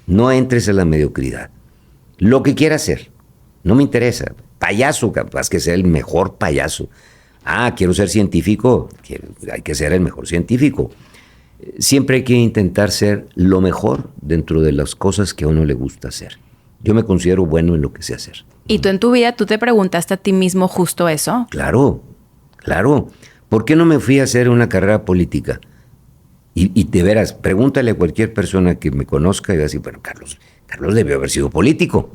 No entres a la mediocridad. Lo que quieras hacer, no me interesa. Payaso, capaz que sea el mejor payaso. Quiero ser científico, hay que ser el mejor científico. Siempre hay que intentar ser lo mejor dentro de las cosas que a uno le gusta hacer. Yo me considero bueno en lo que sé hacer. ¿Y tú en tu vida, tú te preguntaste a ti mismo justo eso? Claro. ¿Por qué no me fui a hacer una carrera política? Y de veras, pregúntale a cualquier persona que me conozca y va a decir, bueno, Carlos debió haber sido político.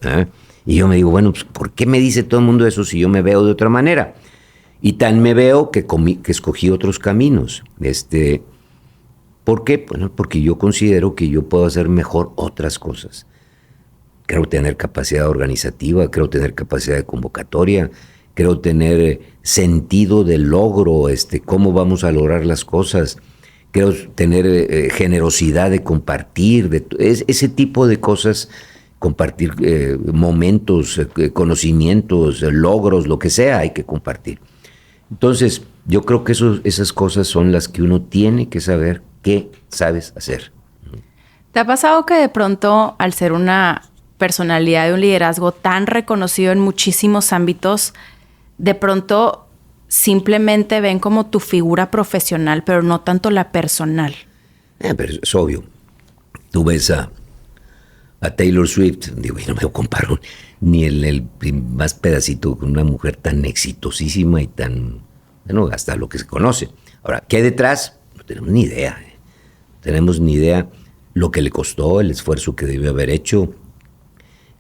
Y yo me digo, bueno, pues, ¿por qué me dice todo el mundo eso si yo me veo de otra manera? Y tan me veo que escogí otros caminos. ¿Por qué? Bueno, porque yo considero que yo puedo hacer mejor otras cosas. Creo tener capacidad organizativa, creo tener capacidad de convocatoria, creo tener sentido del logro, cómo vamos a lograr las cosas, creo tener generosidad de compartir, ese tipo de cosas, compartir momentos, conocimientos, logros, lo que sea, hay que compartir. Entonces, yo creo que esas cosas son las que uno tiene que saber qué sabes hacer. ¿Te ha pasado que de pronto, al ser una personalidad de un liderazgo tan reconocido en muchísimos ámbitos, de pronto simplemente ven como tu figura profesional, pero no tanto la personal? Pero es obvio. Tú ves a Taylor Swift, digo, y no me comparo ni el más pedacito con una mujer tan exitosísima y tan, bueno, hasta lo que se conoce. Ahora, ¿qué hay detrás? No tenemos ni idea. No tenemos ni idea lo que le costó, el esfuerzo que debió haber hecho,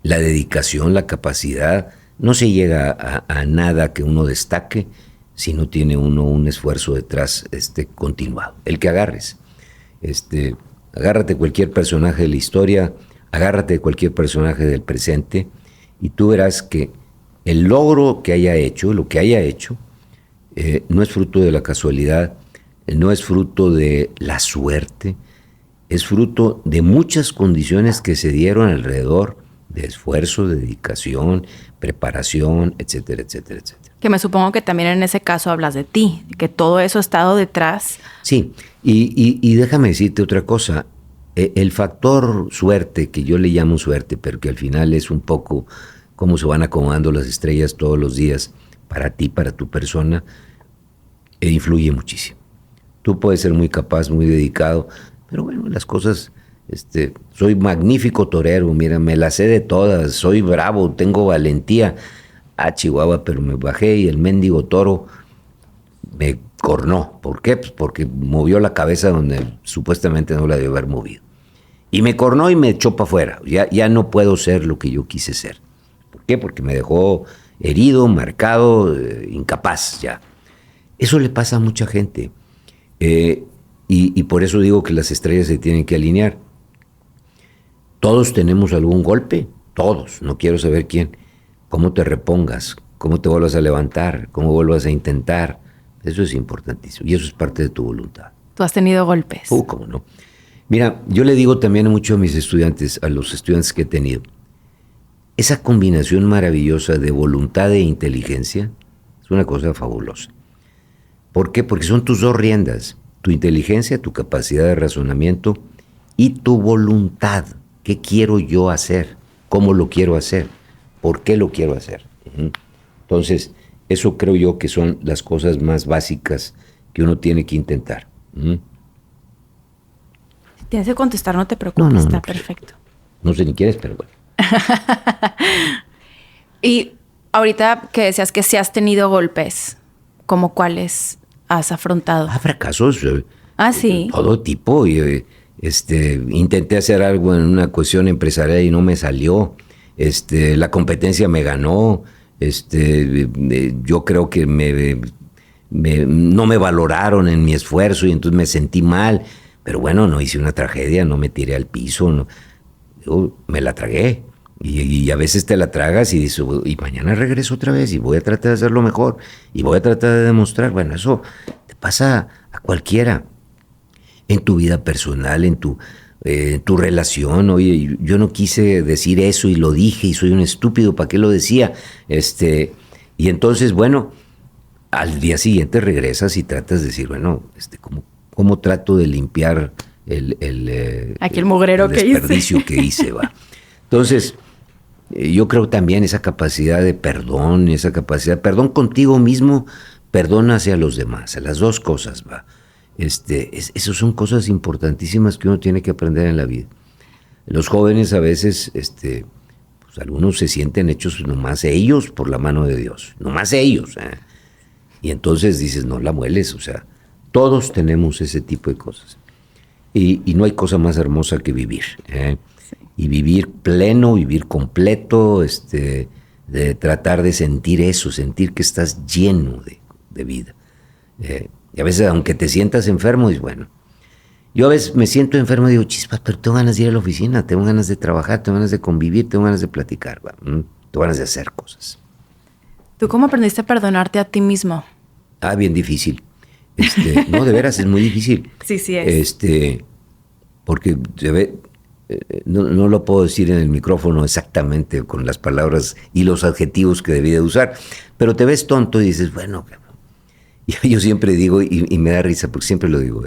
la dedicación, la capacidad. No se llega a nada que uno destaque si no tiene uno un esfuerzo detrás continuado. El que agarres. Agárrate cualquier personaje de la historia, agárrate de cualquier personaje del presente y tú verás que el logro que haya hecho, lo que haya hecho, no es fruto de la casualidad, no es fruto de la suerte, es fruto de muchas condiciones que se dieron alrededor de esfuerzo, de dedicación, preparación, etcétera, etcétera, etcétera. Que me supongo que también en ese caso hablas de ti, que todo eso ha estado detrás. Sí, y déjame decirte otra cosa. El factor suerte, que yo le llamo suerte, pero que al final es un poco cómo se van acomodando las estrellas todos los días para ti, para tu persona, influye muchísimo. Tú puedes ser muy capaz, muy dedicado, pero bueno, las cosas, soy magnífico torero, mira, me las sé de todas, soy bravo, tengo valentía. Chihuahua, pero me bajé y el mendigo toro me cornó. ¿Por qué? Pues porque movió la cabeza donde supuestamente no la debió haber movido. Y me cornó y me echó para afuera. Ya no puedo ser lo que yo quise ser. ¿Por qué? Porque me dejó herido, marcado, incapaz ya. Eso le pasa a mucha gente. Y por eso digo que las estrellas se tienen que alinear. Todos tenemos algún golpe, todos, no quiero saber quién. Cómo te repongas, cómo te vuelvas a levantar, cómo vuelvas a intentar. Eso es importantísimo y eso es parte de tu voluntad. ¿Tú has tenido golpes? ¿Cómo no? Mira, yo le digo también mucho a mis estudiantes, a los estudiantes que he tenido, esa combinación maravillosa de voluntad e inteligencia es una cosa fabulosa. ¿Por qué? Porque son tus dos riendas, tu inteligencia, tu capacidad de razonamiento y tu voluntad. ¿Qué quiero yo hacer? ¿Cómo lo quiero hacer? ¿Por qué lo quiero hacer? Entonces, eso creo yo que son las cosas más básicas que uno tiene que intentar. Si tienes que contestar, no te preocupes, no, está perfecto. No sé ni quieres, pero bueno. Y ahorita que decías que sí has tenido golpes, ¿cómo cuáles has afrontado? Fracasos. Sí. Todo tipo. Intenté hacer algo en una cuestión empresarial y no me salió. La competencia me ganó, yo creo que no me valoraron en mi esfuerzo y entonces me sentí mal, pero bueno, no hice una tragedia, no me tiré al piso, no, yo me la tragué y a veces te la tragas y dices, y mañana regreso otra vez y voy a tratar de hacerlo mejor y voy a tratar de demostrar. Bueno, eso te pasa a cualquiera en tu vida personal, en tu relación. Oye, yo no quise decir eso y lo dije y soy un estúpido, ¿para qué lo decía? Y entonces, bueno, al día siguiente regresas y tratas de decir, bueno, ¿cómo trato de limpiar el mugrero el desperdicio que hice? Va. Entonces, yo creo también esa capacidad de perdón, perdón contigo mismo, perdón hacia los demás, a las dos cosas, va. Esas son cosas importantísimas que uno tiene que aprender en la vida. Los jóvenes a veces, pues algunos se sienten hechos nomás ellos por la mano de Dios, nomás ellos. Y entonces dices, no la mueles, o sea, todos tenemos ese tipo de cosas. Y no hay cosa más hermosa que vivir. Sí. Y vivir pleno, vivir completo, de tratar de sentir eso, sentir que estás lleno de vida. Y a veces, aunque te sientas enfermo, dices, bueno, yo a veces me siento enfermo y digo, chispas, pero tengo ganas de ir a la oficina, tengo ganas de trabajar, tengo ganas de convivir, tengo ganas de platicar, tengo ganas de hacer cosas. ¿Tú cómo aprendiste a perdonarte a ti mismo? Bien difícil. No, de veras, es muy difícil. Sí, sí es. Porque no lo puedo decir en el micrófono exactamente con las palabras y los adjetivos que debí de usar, pero te ves tonto y dices, bueno, yo siempre digo, y me da risa porque siempre lo digo,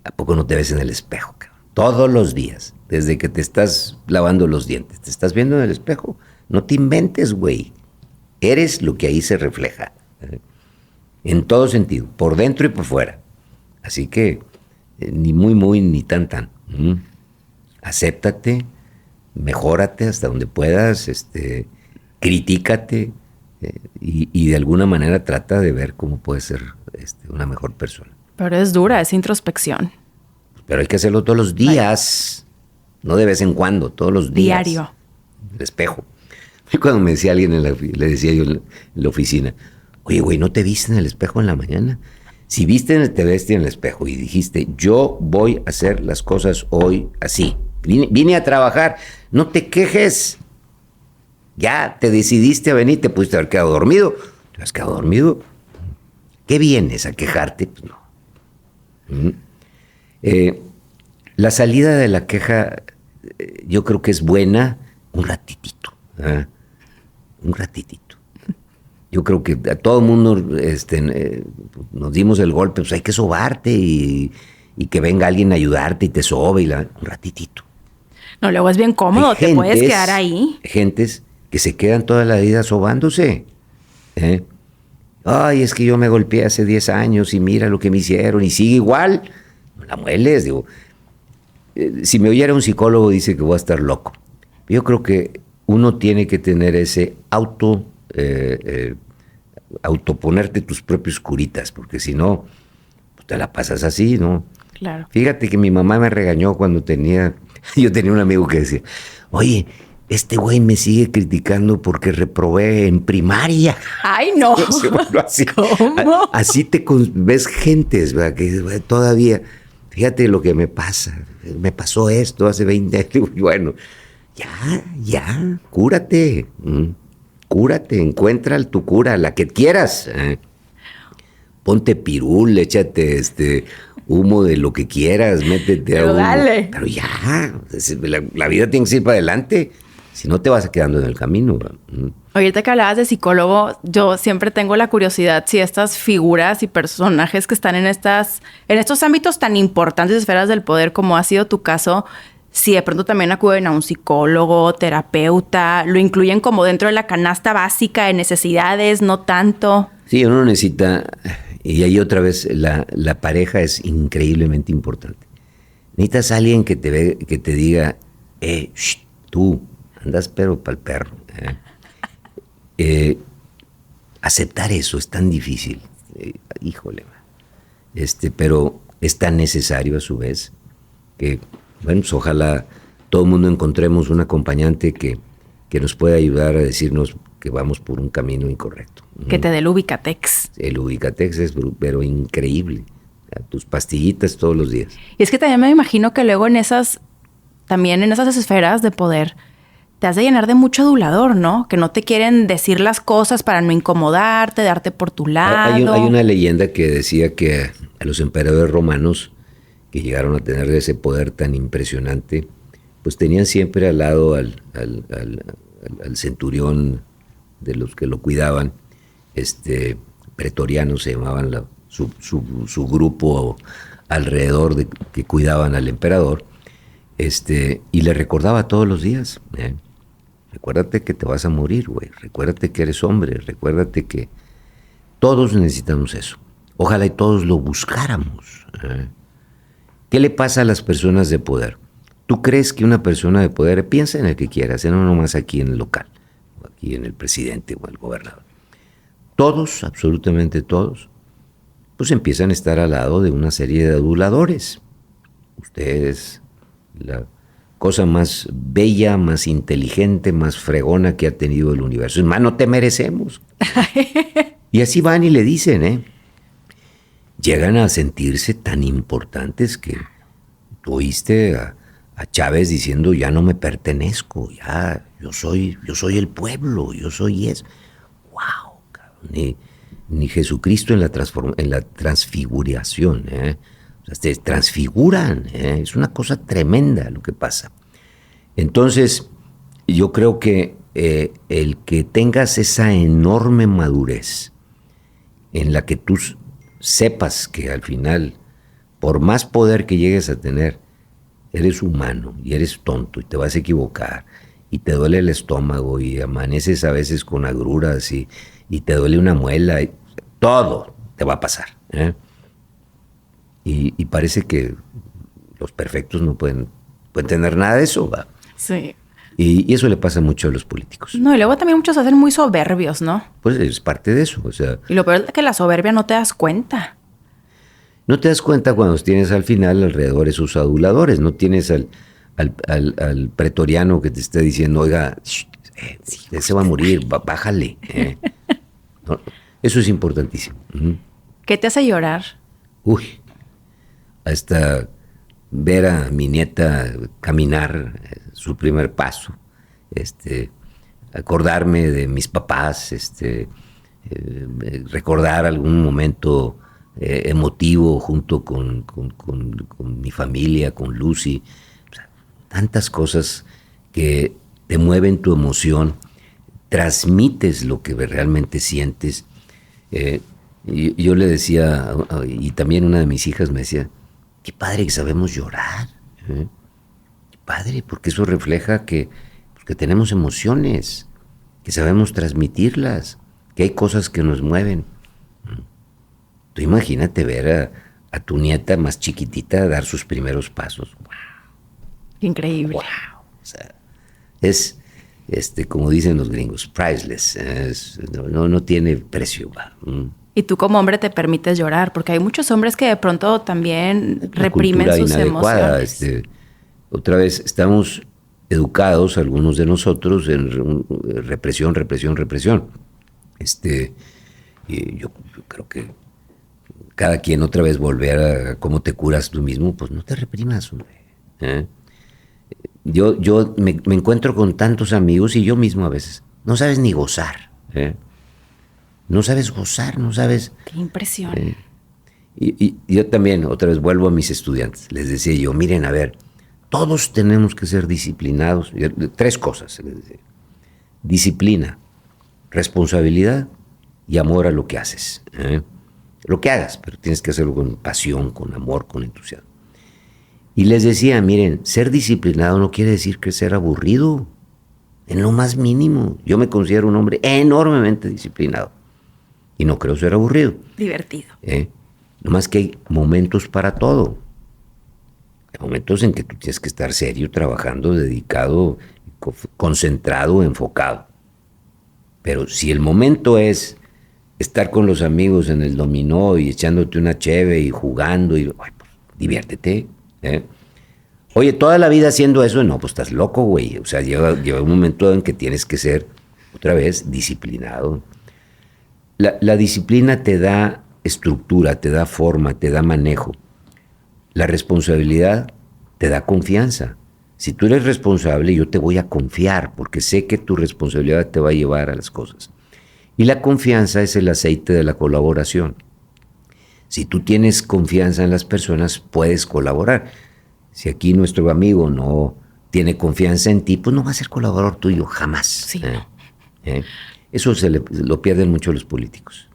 ¿a poco no te ves en el espejo, cabrón? Todos los días, desde que te estás lavando los dientes, ¿te estás viendo en el espejo? No te inventes, güey. Eres lo que ahí se refleja. En todo sentido, por dentro y por fuera. Así que ni muy, muy, ni tan, tan. Acéptate, mejórate hasta donde puedas, critícate y de alguna manera trata de ver cómo puedes ser una mejor persona. Pero es dura esa introspección. Pero hay que hacerlo todos los días, no de vez en cuando, todos los días. Diario. El espejo. Y cuando me decía alguien, le decía yo en la oficina, oye, güey, ¿no te viste en el espejo en la mañana? Si te viste en el espejo y dijiste, yo voy a hacer las cosas hoy así, vine a trabajar, no te quejes. Ya te decidiste a venir, te pudiste haber quedado dormido. ¿Te has quedado dormido? ¿Qué vienes a quejarte? Pues no. La salida de la queja yo creo que es buena un ratitito. Un ratitito. Yo creo que a todo el mundo nos dimos el golpe, pues hay que sobarte y que venga alguien a ayudarte y te sobe un ratitito. No, luego es bien cómodo, te puedes quedar ahí. Gentes que se quedan toda la vida sobándose. Ay, es que yo me golpeé hace 10 años y mira lo que me hicieron y sigue igual. No la mueles, digo. Si me oyera un psicólogo dice que voy a estar loco. Yo creo que uno tiene que tener ese autoponerte tus propios curitas, porque si no, pues te la pasas así, ¿no? Claro. Fíjate que mi mamá me regañó cuando yo tenía un amigo que decía, oye, este güey me sigue criticando porque reprobé en primaria. ¡Ay, no! Bueno, así, ¿Cómo? Así ves gentes, ¿verdad? Que todavía, fíjate lo que me pasa. Me pasó esto hace 20 años. Bueno, ya, cúrate. Cúrate, encuentra tu cura, la que quieras. Ponte pirul, échate humo de lo que quieras, métete pero dale. Pero ya, la vida tiene que ir para adelante. Si no, te vas quedando en el camino. Ahorita que hablabas de psicólogo, yo siempre tengo la curiosidad si estas figuras y personajes que están en estos ámbitos tan importantes, esferas del poder, como ha sido tu caso, si de pronto también acuden a un psicólogo, terapeuta, lo incluyen como dentro de la canasta básica de necesidades, no tanto. Sí, uno necesita, y ahí otra vez la pareja es increíblemente importante. Necesitas a alguien que te diga, tú andas pero pa'l perro. Aceptar eso es tan difícil, híjole, pero es tan necesario a su vez que, bueno, pues ojalá todo el mundo encontremos un acompañante que nos pueda ayudar a decirnos que vamos por un camino incorrecto. Que te dé el Ubicatex. El Ubicatex es pero increíble. Tus pastillitas todos los días. Y es que también me imagino que luego en esas esferas de poder te has de llenar de mucho adulador, ¿no? Que no te quieren decir las cosas para no incomodarte, darte por tu lado. Hay una leyenda que decía que a los emperadores romanos que llegaron a tener ese poder tan impresionante, pues tenían siempre al lado al centurión de los que lo cuidaban, pretorianos se llamaban su grupo alrededor que cuidaban al emperador, y le recordaba todos los días, recuérdate que te vas a morir, güey, recuérdate que eres hombre, recuérdate que todos necesitamos eso. Ojalá y todos lo buscáramos. ¿Qué le pasa a las personas de poder? ¿Tú crees que una persona de poder, piensa en el que quieras, no nomás aquí en el local, o aquí en el presidente o el gobernador? Todos, absolutamente todos, pues empiezan a estar al lado de una serie de aduladores. Ustedes, la cosa más bella, más inteligente, más fregona que ha tenido el universo. Es más, no te merecemos. Y así van y le dicen, llegan a sentirse tan importantes que tú oíste a Chávez diciendo, ya no me pertenezco, ya, yo soy el pueblo, yo soy eso. wow, cabrón, ni Jesucristo en la transfiguración, O sea, se transfiguran, es una cosa tremenda lo que pasa. Entonces, yo creo que el que tengas esa enorme madurez en la que tú sepas que al final, por más poder que llegues a tener, eres humano y eres tonto y te vas a equivocar y te duele el estómago y amaneces a veces con agruras y te duele una muela, y todo te va a pasar. Y parece que los perfectos no pueden tener nada de eso, ¿va? Sí. Y eso le pasa mucho a los políticos. No, y luego también muchos se hacen muy soberbios, ¿no? Pues es parte de eso, o sea. Y lo peor es que la soberbia no te das cuenta. No te das cuenta cuando tienes al final alrededor esos aduladores, no tienes al pretoriano que te está diciendo, oiga, usted se va a morir, bájale. No, eso es importantísimo. ¿Qué te hace llorar? Uy, hasta ver a mi nieta caminar su primer paso, acordarme de mis papás, recordar algún momento emotivo junto con mi familia, con Lucy. O sea, tantas cosas que te mueven tu emoción, transmites lo que realmente sientes. Yo le decía, y también una de mis hijas me decía, qué padre que sabemos llorar. Qué padre, porque eso refleja que tenemos emociones, que sabemos transmitirlas, que hay cosas que nos mueven. Tú imagínate ver a tu nieta más chiquitita dar sus primeros pasos. ¡Wow! Increíble. ¡Wow! O sea, es, como dicen los gringos, priceless. No tiene precio. Y tú como hombre te permites llorar, porque hay muchos hombres que de pronto también reprimen sus emociones. Otra vez, estamos educados, algunos de nosotros, en represión. Y yo creo que cada quien otra vez volver a cómo te curas tú mismo, pues no te reprimas, hombre. Yo me encuentro con tantos amigos y yo mismo a veces, no sabes ni gozar, no sabes gozar, no sabes. Qué impresión. Y yo también, otra vez vuelvo a mis estudiantes, les decía yo, miren, a ver, todos tenemos que ser disciplinados. 3 cosas, les decía: disciplina, responsabilidad y amor a lo que haces. Lo que hagas, pero tienes que hacerlo con pasión, con amor, con entusiasmo. Y les decía, miren, ser disciplinado no quiere decir que ser aburrido, en lo más mínimo. Yo me considero un hombre enormemente disciplinado y no creo ser aburrido. Divertido. Nomás que hay momentos para todo. Hay momentos en que tú tienes que estar serio, trabajando, dedicado, concentrado, enfocado. Pero si el momento es estar con los amigos en el dominó y echándote una cheve y jugando, pues, diviértete. Oye, toda la vida haciendo eso, no, pues estás loco, güey. O sea, llega un momento en que tienes que ser, otra vez, disciplinado. La disciplina te da estructura, te da forma, te da manejo. La responsabilidad te da confianza. Si tú eres responsable, yo te voy a confiar, porque sé que tu responsabilidad te va a llevar a las cosas. Y la confianza es el aceite de la colaboración. Si tú tienes confianza en las personas, puedes colaborar. Si aquí nuestro amigo no tiene confianza en ti, pues no va a ser colaborador tuyo, jamás. Sí. Eso lo pierden mucho los políticos.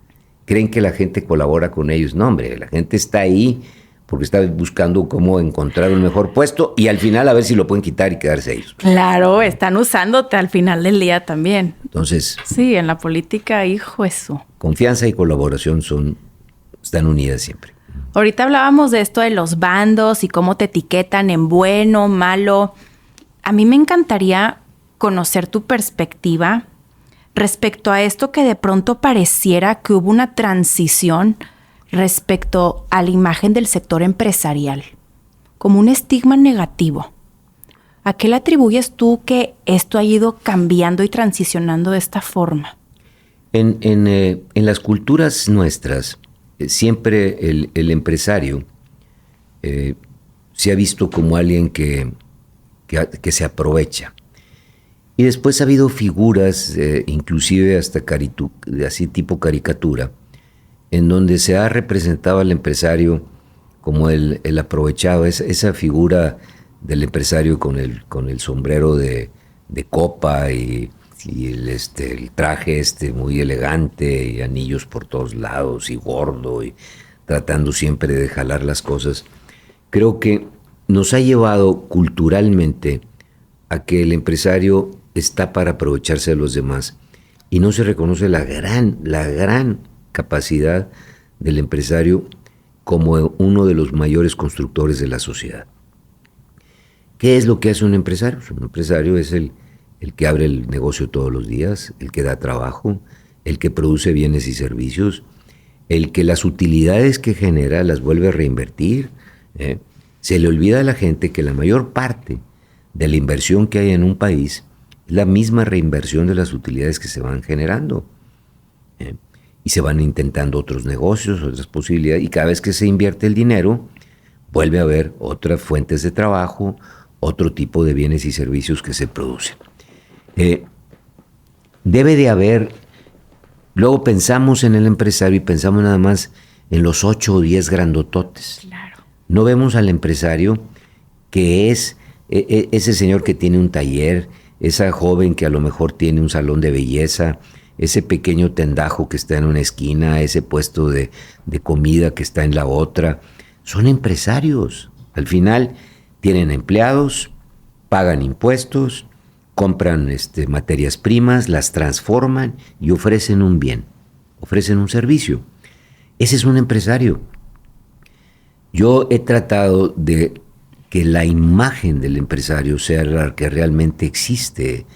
Creen que la gente colabora con ellos. No, hombre, la gente está ahí porque está buscando cómo encontrar un mejor puesto y al final a ver si lo pueden quitar y quedarse ellos. Claro, están usándote al final del día también. Entonces... Sí, en la política, hijo, eso. Confianza y colaboración están unidas siempre. Ahorita hablábamos de esto de los bandos y cómo te etiquetan en bueno, malo. A mí me encantaría conocer tu perspectiva respecto a esto que de pronto pareciera que hubo una transición respecto a la imagen del sector empresarial, como un estigma negativo. ¿A qué le atribuyes tú que esto ha ido cambiando y transicionando de esta forma? En las culturas nuestras, siempre el empresario se ha visto como alguien que se aprovecha. Y después ha habido figuras, inclusive hasta así tipo caricatura, en donde se ha representado al empresario como el aprovechado, esa figura del empresario con el sombrero de copa y el traje muy elegante y anillos por todos lados y gordo y tratando siempre de jalar las cosas. Creo que nos ha llevado culturalmente a que el empresario está para aprovecharse de los demás y no se reconoce la gran capacidad del empresario como uno de los mayores constructores de la sociedad. ¿Qué es lo que hace un empresario? Un empresario es el que abre el negocio todos los días, el que da trabajo, el que produce bienes y servicios, el que las utilidades que genera las vuelve a reinvertir. Se le olvida a la gente que la mayor parte de la inversión que hay en un país es la misma reinversión de las utilidades que se van generando. Y se van intentando otros negocios, otras posibilidades, y cada vez que se invierte el dinero, vuelve a haber otras fuentes de trabajo, otro tipo de bienes y servicios que se producen. Debe de haber, luego pensamos en el empresario y pensamos nada más en los 8 o 10 grandototes. Claro. No vemos al empresario que es ese señor que tiene un taller, esa joven que a lo mejor tiene un salón de belleza, ese pequeño tendajo que está en una esquina, ese puesto de comida que está en la otra. Son empresarios. Al final tienen empleados, pagan impuestos, compran materias primas, las transforman y ofrecen un bien, ofrecen un servicio. Ese es un empresario. Yo he tratado de que la imagen del empresario sea la que realmente existe.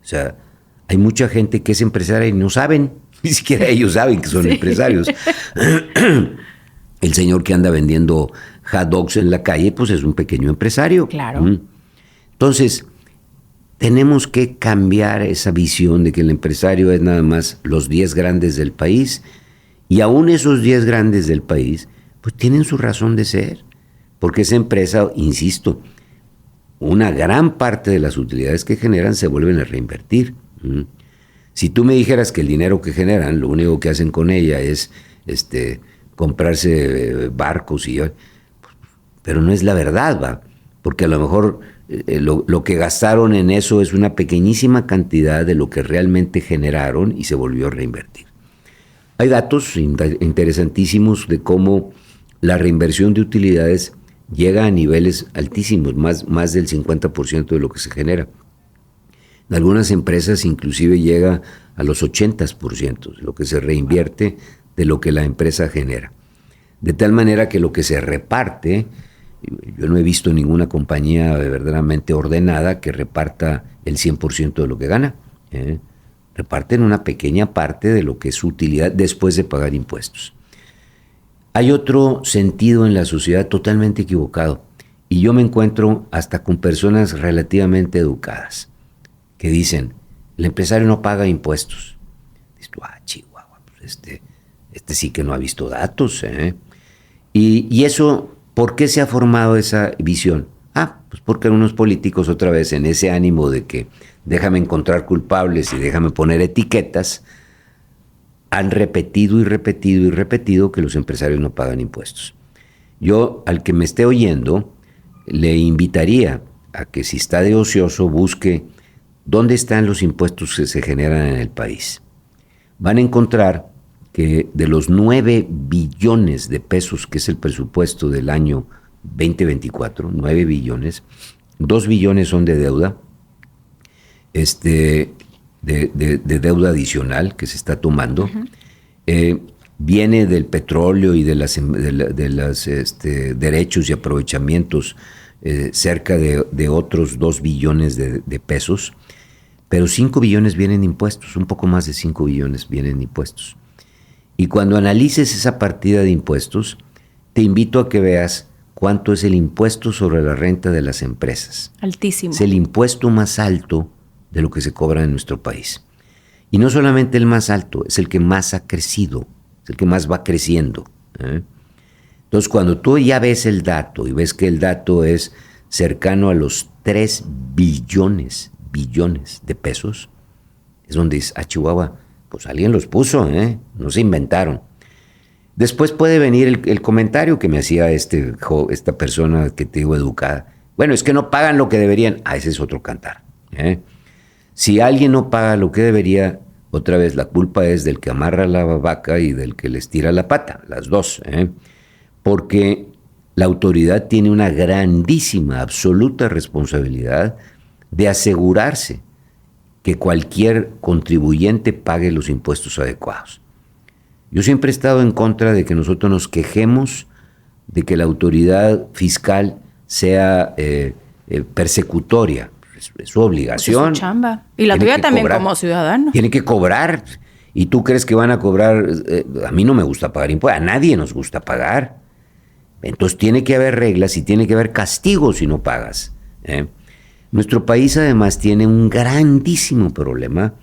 O sea, hay mucha gente que es empresaria y no saben, ni siquiera ellos saben que son empresarios. El señor que anda vendiendo hot dogs en la calle, pues es un pequeño empresario. Claro. Entonces, tenemos que cambiar esa visión de que el empresario es nada más los 10 grandes del país, y aún esos 10 grandes del país, pues tienen su razón de ser, porque esa empresa, insisto, una gran parte de las utilidades que generan se vuelven a reinvertir. Si tú me dijeras que el dinero que generan, lo único que hacen con ella es comprarse barcos pero no es la verdad, ¿va? Porque a lo mejor lo que gastaron en eso es una pequeñísima cantidad de lo que realmente generaron y se volvió a reinvertir. Hay datos interesantísimos de cómo la reinversión de utilidades llega a niveles altísimos, más del 50% de lo que se genera. En algunas empresas inclusive llega a los 80% de lo que se reinvierte de lo que la empresa genera. De tal manera que lo que se reparte, yo no he visto ninguna compañía verdaderamente ordenada que reparta el 100% de lo que gana. Reparten una pequeña parte de lo que es su utilidad después de pagar impuestos. Hay otro sentido en la sociedad totalmente equivocado, y yo me encuentro hasta con personas relativamente educadas que dicen, el empresario no paga impuestos. Dices tú, Chihuahua, pues este sí que no ha visto datos. Y eso, ¿por qué se ha formado esa visión? Pues porque algunos políticos, otra vez, en ese ánimo de que déjame encontrar culpables y déjame poner etiquetas, han repetido y repetido y repetido que los empresarios no pagan impuestos. Yo, al que me esté oyendo, le invitaría a que, si está de ocioso, busque dónde están los impuestos que se generan en el país. Van a encontrar que de los 9 billones de pesos, que es el presupuesto del año 2024, 9 billones, 2 billones son de deuda, de deuda adicional que se está tomando. Viene del petróleo y de las derechos y aprovechamientos, cerca de otros 2 billones de pesos, pero 5 billones vienen de impuestos, un poco más de 5 billones vienen de impuestos. Y cuando analices esa partida de impuestos, te invito a que veas cuánto es el impuesto sobre la renta de las empresas. Altísimo. Es el impuesto más alto de lo que se cobra en nuestro país. Y no solamente el más alto, es el que más ha crecido, es el que más va creciendo. Entonces, cuando tú ya ves el dato y ves que el dato es cercano a los 3 billones billones de pesos, es donde dice, Chihuahua, pues alguien los puso, no se inventaron. Después puede venir el comentario que me hacía esta persona que te digo educada. Bueno, es que no pagan lo que deberían. Ese es otro cantar. Si alguien no paga lo que debería, otra vez la culpa es del que amarra la vaca y del que les tira la pata, las dos. Porque la autoridad tiene una grandísima, absoluta responsabilidad de asegurarse que cualquier contribuyente pague los impuestos adecuados. Yo siempre he estado en contra de que nosotros nos quejemos de que la autoridad fiscal sea persecutoria. Es su obligación. Es su chamba. Y la tuya también como ciudadano. Tiene que cobrar. ¿Y tú crees que van a cobrar? A mí no me gusta pagar impuestos. A nadie nos gusta pagar. Entonces tiene que haber reglas y tiene que haber castigos si no pagas. Nuestro país además tiene un grandísimo problema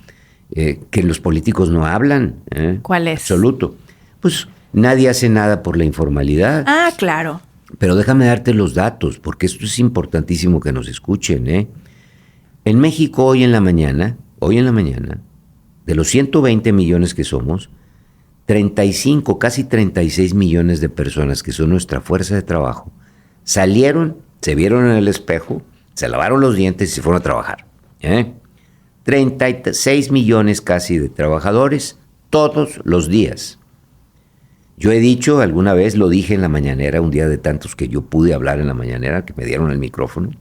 que los políticos no hablan. ¿Cuál es? Absoluto. Pues nadie hace nada por la informalidad. Claro. Pero déjame darte los datos, porque esto es importantísimo que nos escuchen. En México hoy en la mañana, de los 120 millones que somos, 35, casi 36 millones de personas que son nuestra fuerza de trabajo, salieron, se vieron en el espejo, se lavaron los dientes y se fueron a trabajar. 36 millones casi de trabajadores todos los días. Yo he dicho, alguna vez lo dije en la mañanera, un día de tantos que yo pude hablar en la mañanera, que me dieron el micrófono,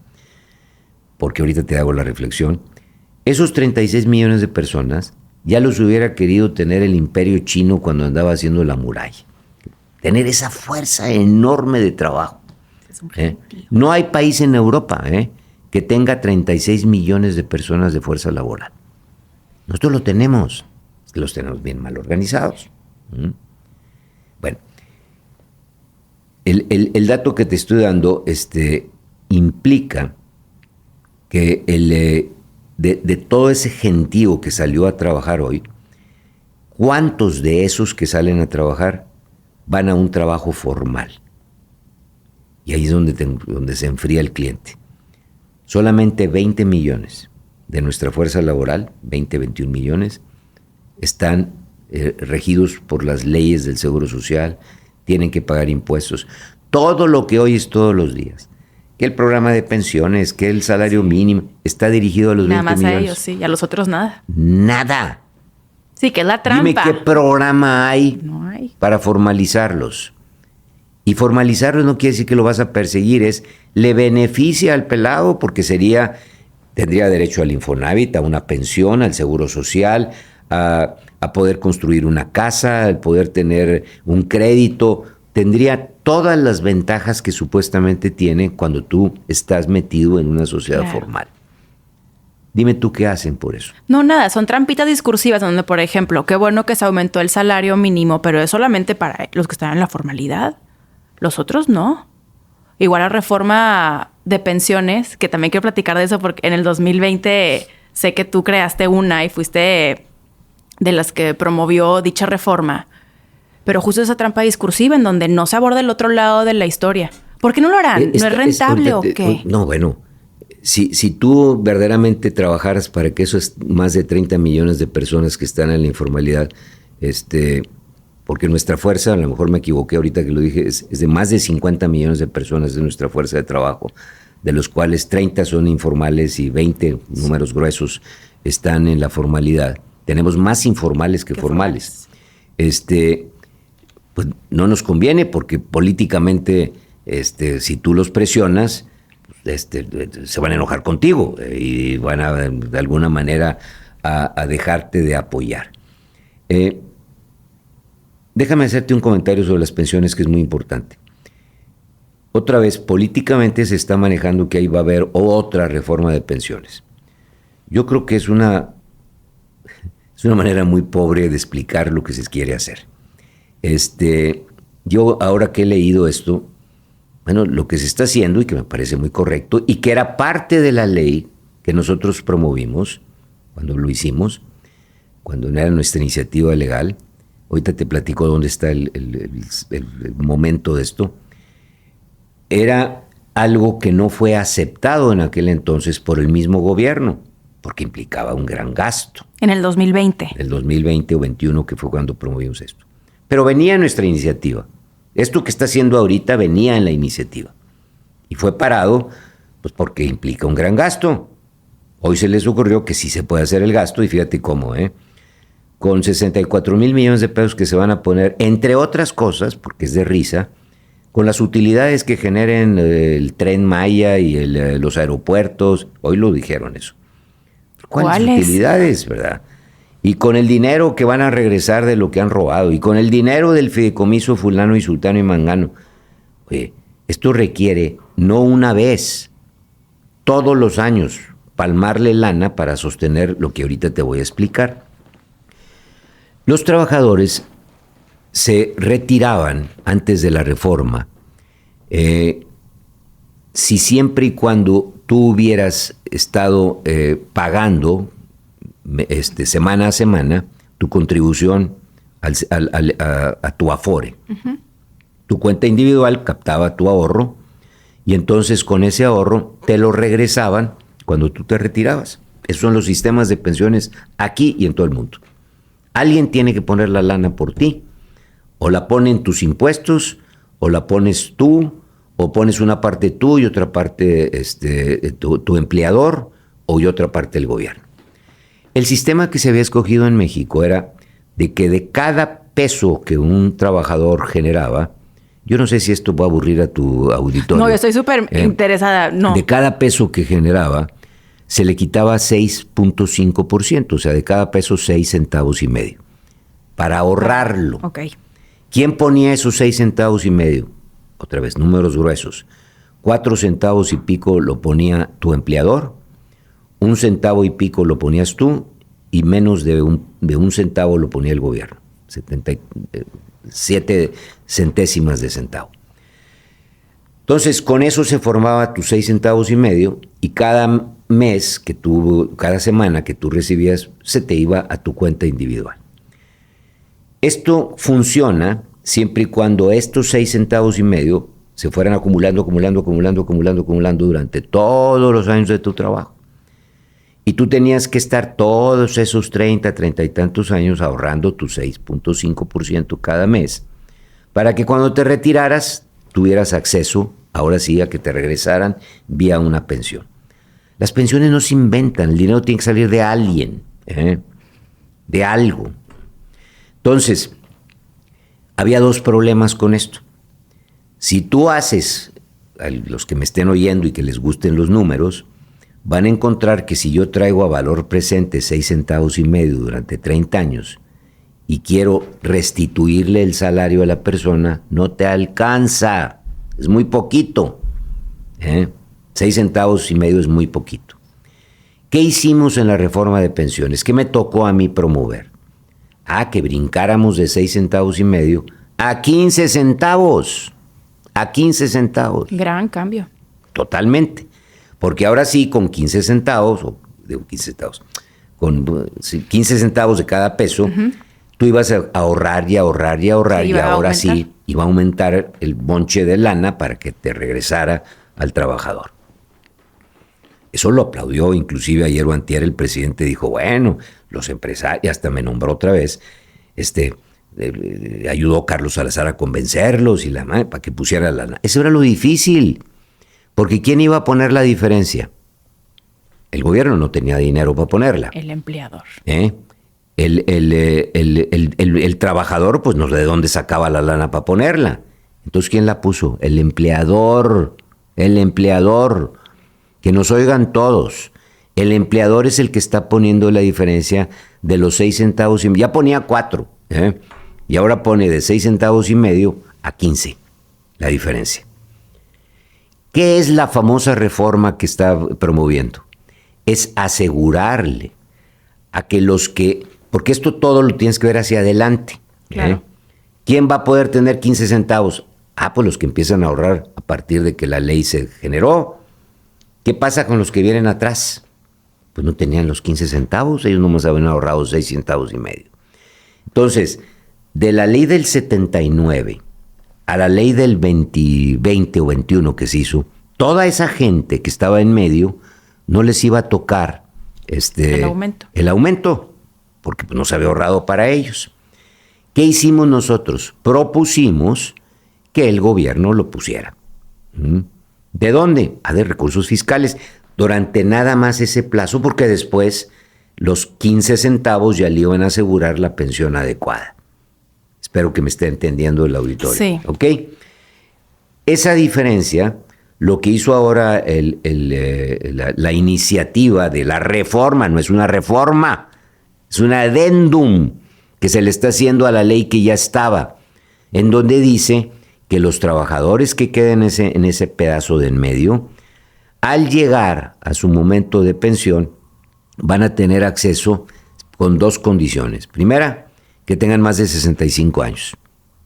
porque ahorita te hago la reflexión, esos 36 millones de personas ya los hubiera querido tener el imperio chino cuando andaba haciendo la muralla. Tener esa fuerza enorme de trabajo. No hay país en Europa que tenga 36 millones de personas de fuerza laboral. Nosotros lo tenemos, los tenemos bien mal organizados. Bueno, el dato que te estoy dando implica que de todo ese gentío que salió a trabajar hoy, ¿cuántos de esos que salen a trabajar van a un trabajo formal? Y ahí es donde se enfría el cliente. Solamente 20 millones de nuestra fuerza laboral, 21 millones, están regidos por las leyes del Seguro Social, tienen que pagar impuestos. Todo lo que hoy es todos los días. Que el programa de pensiones, que el salario mínimo, está dirigido a los 20 millones. Nada más a ellos, sí, y a los otros nada. Nada. Sí, que es la trampa. Dime qué programa hay, No hay para formalizarlos. Y formalizarlos no quiere decir que lo vas a perseguir, le beneficia al pelado porque tendría derecho al Infonavit, a una pensión, al Seguro Social, a poder construir una casa, al poder tener un crédito. Tendría todas las ventajas que supuestamente tiene cuando tú estás metido en una sociedad formal. Dime tú qué hacen por eso. No, nada, son trampitas discursivas donde, por ejemplo, qué bueno que se aumentó el salario mínimo, pero es solamente para los que están en la formalidad. Los otros no. Igual la reforma de pensiones, que también quiero platicar de eso porque en el 2020 sé que tú creaste una y fuiste de las que promovió dicha reforma. Pero justo esa trampa discursiva en donde no se aborda el otro lado de la historia. ¿Por qué no lo harán? ¿No es rentable o qué? No, bueno, si tú verdaderamente trabajaras para que esos más de 30 millones de personas que están en la informalidad, porque nuestra fuerza, a lo mejor me equivoqué ahorita que lo dije, es de más de 50 millones de personas de nuestra fuerza de trabajo, de los cuales 30 son informales y 20, números gruesos, están en la formalidad. Tenemos más informales que formales. Pues no nos conviene porque políticamente, si tú los presionas, se van a enojar contigo y van a, de alguna manera, a dejarte de apoyar. Déjame hacerte un comentario sobre las pensiones que es muy importante. Otra vez, políticamente se está manejando que ahí va a haber otra reforma de pensiones. Yo creo que es una manera muy pobre de explicar lo que se quiere hacer. Yo ahora que he leído esto, bueno, lo que se está haciendo y que me parece muy correcto y que era parte de la ley que nosotros promovimos cuando lo hicimos, cuando era nuestra iniciativa legal. Ahorita te platico dónde está el momento de esto. Era algo que no fue aceptado en aquel entonces por el mismo gobierno. porque implicaba un gran gasto. En el 2020. El 2020 o 21, que fue cuando promovimos esto. Pero venía nuestra iniciativa. Esto que está haciendo ahorita venía en la iniciativa. Y fue parado, pues porque implica un gran gasto. Hoy se les ocurrió que sí se puede hacer el gasto, y fíjate cómo, con 64 mil millones de pesos que se van a poner, entre otras cosas, porque es de risa, con las utilidades que generen el Tren Maya y los aeropuertos. Hoy lo dijeron eso. ¿Cuáles utilidades, verdad? Y con el dinero que van a regresar de lo que han robado, y con el dinero del fideicomiso fulano y sultano y mangano. Oye, esto requiere no una vez, todos los años, palmarle lana para sostener lo que ahorita te voy a explicar. Los trabajadores se retiraban antes de la reforma, si siempre y cuando tú hubieras estado pagando semana a semana tu contribución a tu Afore. Uh-huh. Tu cuenta individual captaba tu ahorro, y entonces con ese ahorro te lo regresaban cuando tú te retirabas. Esos son los sistemas de pensiones aquí y en todo el mundo. Alguien tiene que poner la lana por ti. O la ponen tus impuestos, o la pones tú, o pones una parte tú y otra parte tu empleador, y otra parte el gobierno. El sistema que se había escogido en México era de que de cada peso que un trabajador generaba, yo no sé si esto va a aburrir a tu auditorio. No, yo estoy súper interesada. No. De cada peso que generaba, se le quitaba 6.5%, o sea, de cada peso 6 centavos y medio, para ahorrarlo. Ok. ¿Quién ponía esos 6 centavos y medio? Otra vez, números gruesos. 4 centavos y pico lo ponía tu empleador, 1 centavo y pico lo ponías tú, y menos de un centavo lo ponía el gobierno. 77 centésimas de centavo. Entonces, con eso se formaba tus 6 centavos y medio, y cada semana que tú recibías, se te iba a tu cuenta individual. Esto funciona siempre y cuando estos 6 centavos y medio se fueran acumulando durante todos los años de tu trabajo. Y tú tenías que estar todos esos 30 y tantos años ahorrando tu 6.5% cada mes, para que cuando te retiraras tuvieras acceso, ahora sí, a que te regresaran vía una pensión. Las pensiones no se inventan, el dinero tiene que salir de alguien, de algo. Entonces, había 2 problemas con esto. Si tú haces, a los que me estén oyendo y que les gusten los números, van a encontrar que si yo traigo a valor presente 6 centavos y medio durante 30 años y quiero restituirle el salario a la persona, no te alcanza, es muy poquito. 6 centavos y medio es muy poquito. ¿Qué hicimos en la reforma de pensiones? ¿Qué me tocó a mí promover? Que brincáramos de 6 centavos y medio a 15 centavos. A 15 centavos. Gran cambio. Totalmente. Porque ahora sí, con 15 centavos, con 15 centavos de cada peso, uh-huh, tú ibas a ahorrar y ahora sí iba a aumentar el bonche de lana para que te regresara al trabajador. Eso lo aplaudió, inclusive ayer o antier el presidente dijo, bueno, los empresarios, hasta me nombró otra vez, ayudó Carlos Salazar a convencerlos y para que pusiera la lana. Eso era lo difícil, porque ¿quién iba a poner la diferencia? El gobierno no tenía dinero para ponerla. El empleador. El trabajador, pues no sé de dónde sacaba la lana para ponerla. Entonces, ¿quién la puso? El empleador. Que nos oigan todos. El empleador es el que está poniendo la diferencia de los 6 centavos y medio. Ya ponía 4, y ahora pone de 6 centavos y medio a 15 la diferencia. ¿Qué es la famosa reforma que está promoviendo? Es asegurarle a que porque esto todo lo tienes que ver hacia adelante. Claro. ¿Quién va a poder tener 15 centavos? Pues los que empiezan a ahorrar a partir de que la ley se generó. ¿Qué pasa con los que vienen atrás? Pues no tenían los 15 centavos, ellos nomás habían ahorrado 6 centavos y medio. Entonces, de la ley del 79 a la ley del 20 o 21 que se hizo, toda esa gente que estaba en medio no les iba a tocar el aumento, porque no se había ahorrado para ellos. ¿Qué hicimos nosotros? Propusimos que el gobierno lo pusiera. ¿De dónde? De recursos fiscales, durante nada más ese plazo, porque después los 15 centavos ya le iban a asegurar la pensión adecuada. Espero que me esté entendiendo el auditorio. Sí. ¿Ok? Esa diferencia, lo que hizo ahora la iniciativa de la reforma, no es una reforma, es un adendum que se le está haciendo a la ley que ya estaba, en donde dice que los trabajadores que queden en ese pedazo de en medio, al llegar a su momento de pensión, van a tener acceso con dos condiciones. Primera, que tengan más de 65 años.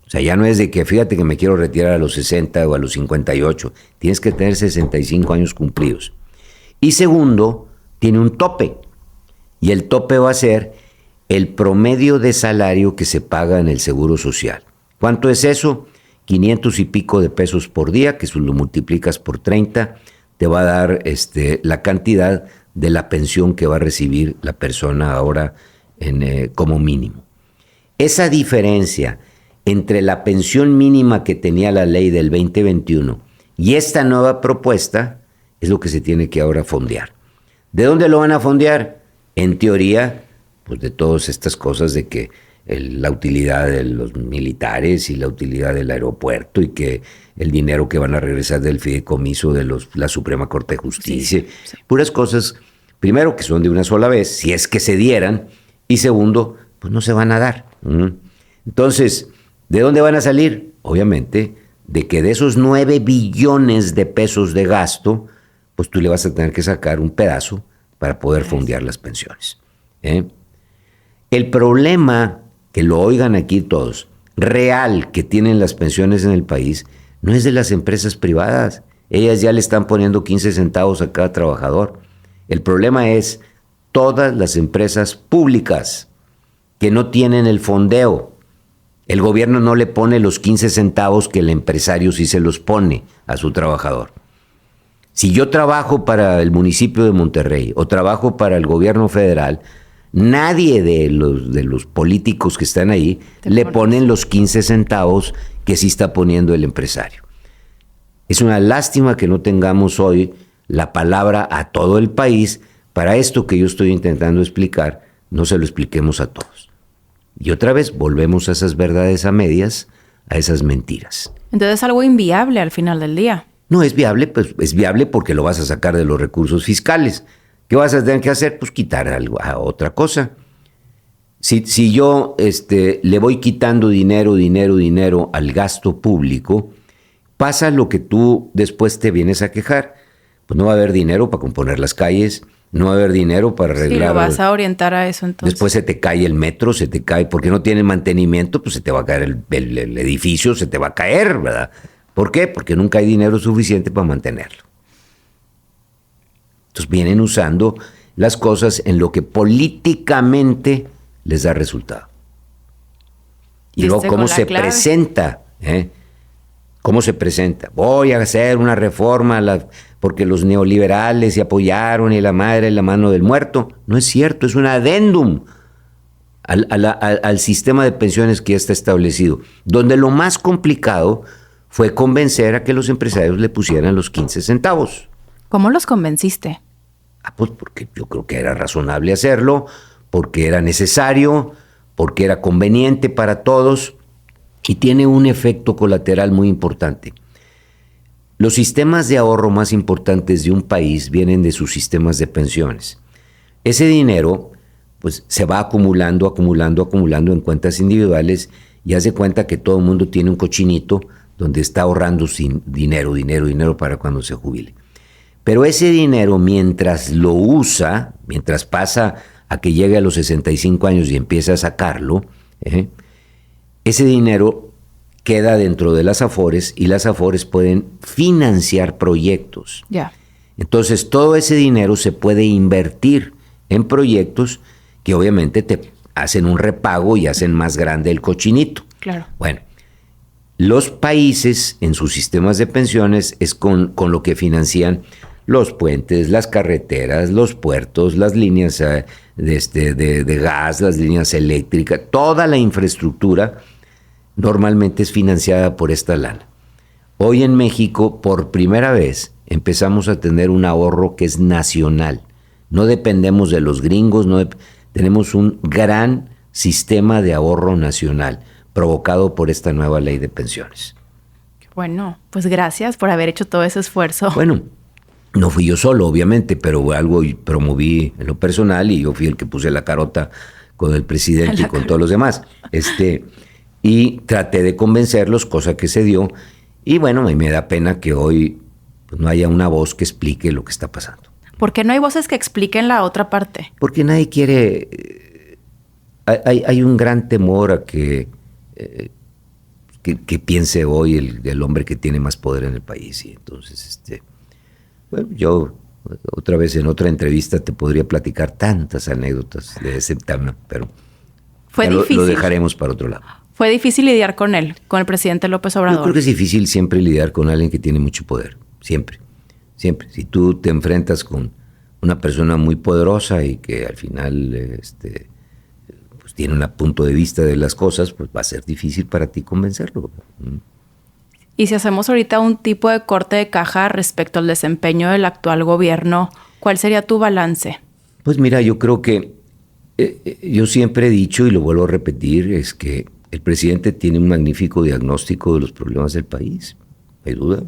O sea, ya no es de que fíjate que me quiero retirar a los 60 o a los 58. Tienes que tener 65 años cumplidos. Y segundo, tiene un tope. Y el tope va a ser el promedio de salario que se paga en el Seguro Social. ¿Cuánto es eso? 500 y pico de pesos por día, que si lo multiplicas por 30, te va a dar la cantidad de la pensión que va a recibir la persona ahora como mínimo. Esa diferencia entre la pensión mínima que tenía la ley del 2021 y esta nueva propuesta es lo que se tiene que ahora fondear. ¿De dónde lo van a fondear? En teoría, pues de todas estas cosas de que la utilidad de los militares y la utilidad del aeropuerto y que el dinero que van a regresar del fideicomiso de la Suprema Corte de Justicia, sí. Puras cosas, primero que son de una sola vez, si es que se dieran, y segundo, pues no se van a dar. Entonces, ¿de dónde van a salir? Obviamente, de que de esos 9 billones de pesos de gasto, pues tú le vas a tener que sacar un pedazo para poder fondear las pensiones. El problema, que lo oigan aquí todos, real que tienen las pensiones en el país, no es de las empresas privadas. Ellas ya le están poniendo 15 centavos a cada trabajador. El problema es todas las empresas públicas que no tienen el fondeo. El gobierno no le pone los 15 centavos que el empresario sí se los pone a su trabajador. Si yo trabajo para el municipio de Monterrey o trabajo para el gobierno federal, nadie de los políticos que están ahí le ponen los 15 centavos que sí está poniendo el empresario. Es una lástima que no tengamos hoy la palabra a todo el país para esto que yo estoy intentando explicar, no se lo expliquemos a todos. Y otra vez volvemos a esas verdades a medias, a esas mentiras. Entonces es algo inviable al final del día. No, es viable, pues es viable porque lo vas a sacar de los recursos fiscales. ¿Qué vas a tener que hacer? Pues quitar algo a otra cosa. Si yo le voy quitando dinero al gasto público, pasa lo que tú después te vienes a quejar. Pues no va a haber dinero para componer las calles, no va a haber dinero para arreglar. Sí, lo vas a orientar a eso entonces. Después se te cae el metro, se te cae, porque no tiene mantenimiento, pues se te va a caer el edificio, se te va a caer, ¿verdad? ¿Por qué? Porque nunca hay dinero suficiente para mantenerlo. Entonces vienen usando las cosas en lo que políticamente les da resultado. Y luego cómo se presenta, ¿Cómo se presenta? Voy a hacer una reforma porque los neoliberales se apoyaron y la madre en la mano del muerto. No es cierto, es un adendum al sistema de pensiones que ya está establecido, donde lo más complicado fue convencer a que los empresarios le pusieran los 15 centavos. ¿Cómo los convenciste? Pues porque yo creo que era razonable hacerlo, porque era necesario, porque era conveniente para todos y tiene un efecto colateral muy importante. Los sistemas de ahorro más importantes de un país vienen de sus sistemas de pensiones. Ese dinero pues se va acumulando en cuentas individuales y haz de cuenta que todo el mundo tiene un cochinito donde está ahorrando dinero para cuando se jubile. Pero ese dinero, mientras lo usa, mientras pasa a que llegue a los 65 años y empieza a sacarlo, ese dinero queda dentro de las Afores y las Afores pueden financiar proyectos. Ya. Entonces, todo ese dinero se puede invertir en proyectos que obviamente te hacen un repago y hacen más grande el cochinito. Claro. Bueno, los países en sus sistemas de pensiones es con lo que financian los puentes, las carreteras, los puertos, las líneas de gas, las líneas eléctricas, toda la infraestructura normalmente es financiada por esta lana. Hoy en México, por primera vez, empezamos a tener un ahorro que es nacional. No dependemos de los gringos, tenemos un gran sistema de ahorro nacional provocado por esta nueva ley de pensiones. Bueno, pues gracias por haber hecho todo ese esfuerzo. Bueno, no fui yo solo, obviamente, pero algo promoví en lo personal y yo fui el que puse la carota con el presidente y con todos los demás. Y traté de convencerlos, cosa que se dio. Y bueno, me da pena que hoy pues, no haya una voz que explique lo que está pasando. ¿Por qué no hay voces que expliquen la otra parte? Porque nadie quiere... Hay un gran temor a que piense hoy el hombre que tiene más poder en el país. Y entonces, bueno, yo otra vez en otra entrevista te podría platicar tantas anécdotas de ese tema, pero fue difícil. Lo dejaremos para otro lado. Fue difícil lidiar con él, con el presidente López Obrador. Yo creo que es difícil siempre lidiar con alguien que tiene mucho poder, siempre. Si tú te enfrentas con una persona muy poderosa y que al final pues tiene un punto de vista de las cosas, pues va a ser difícil para ti convencerlo. Y si hacemos ahorita un tipo de corte de caja respecto al desempeño del actual gobierno, ¿cuál sería tu balance? Pues mira, yo creo que yo siempre he dicho y lo vuelvo a repetir, es que el presidente tiene un magnífico diagnóstico de los problemas del país, no hay duda.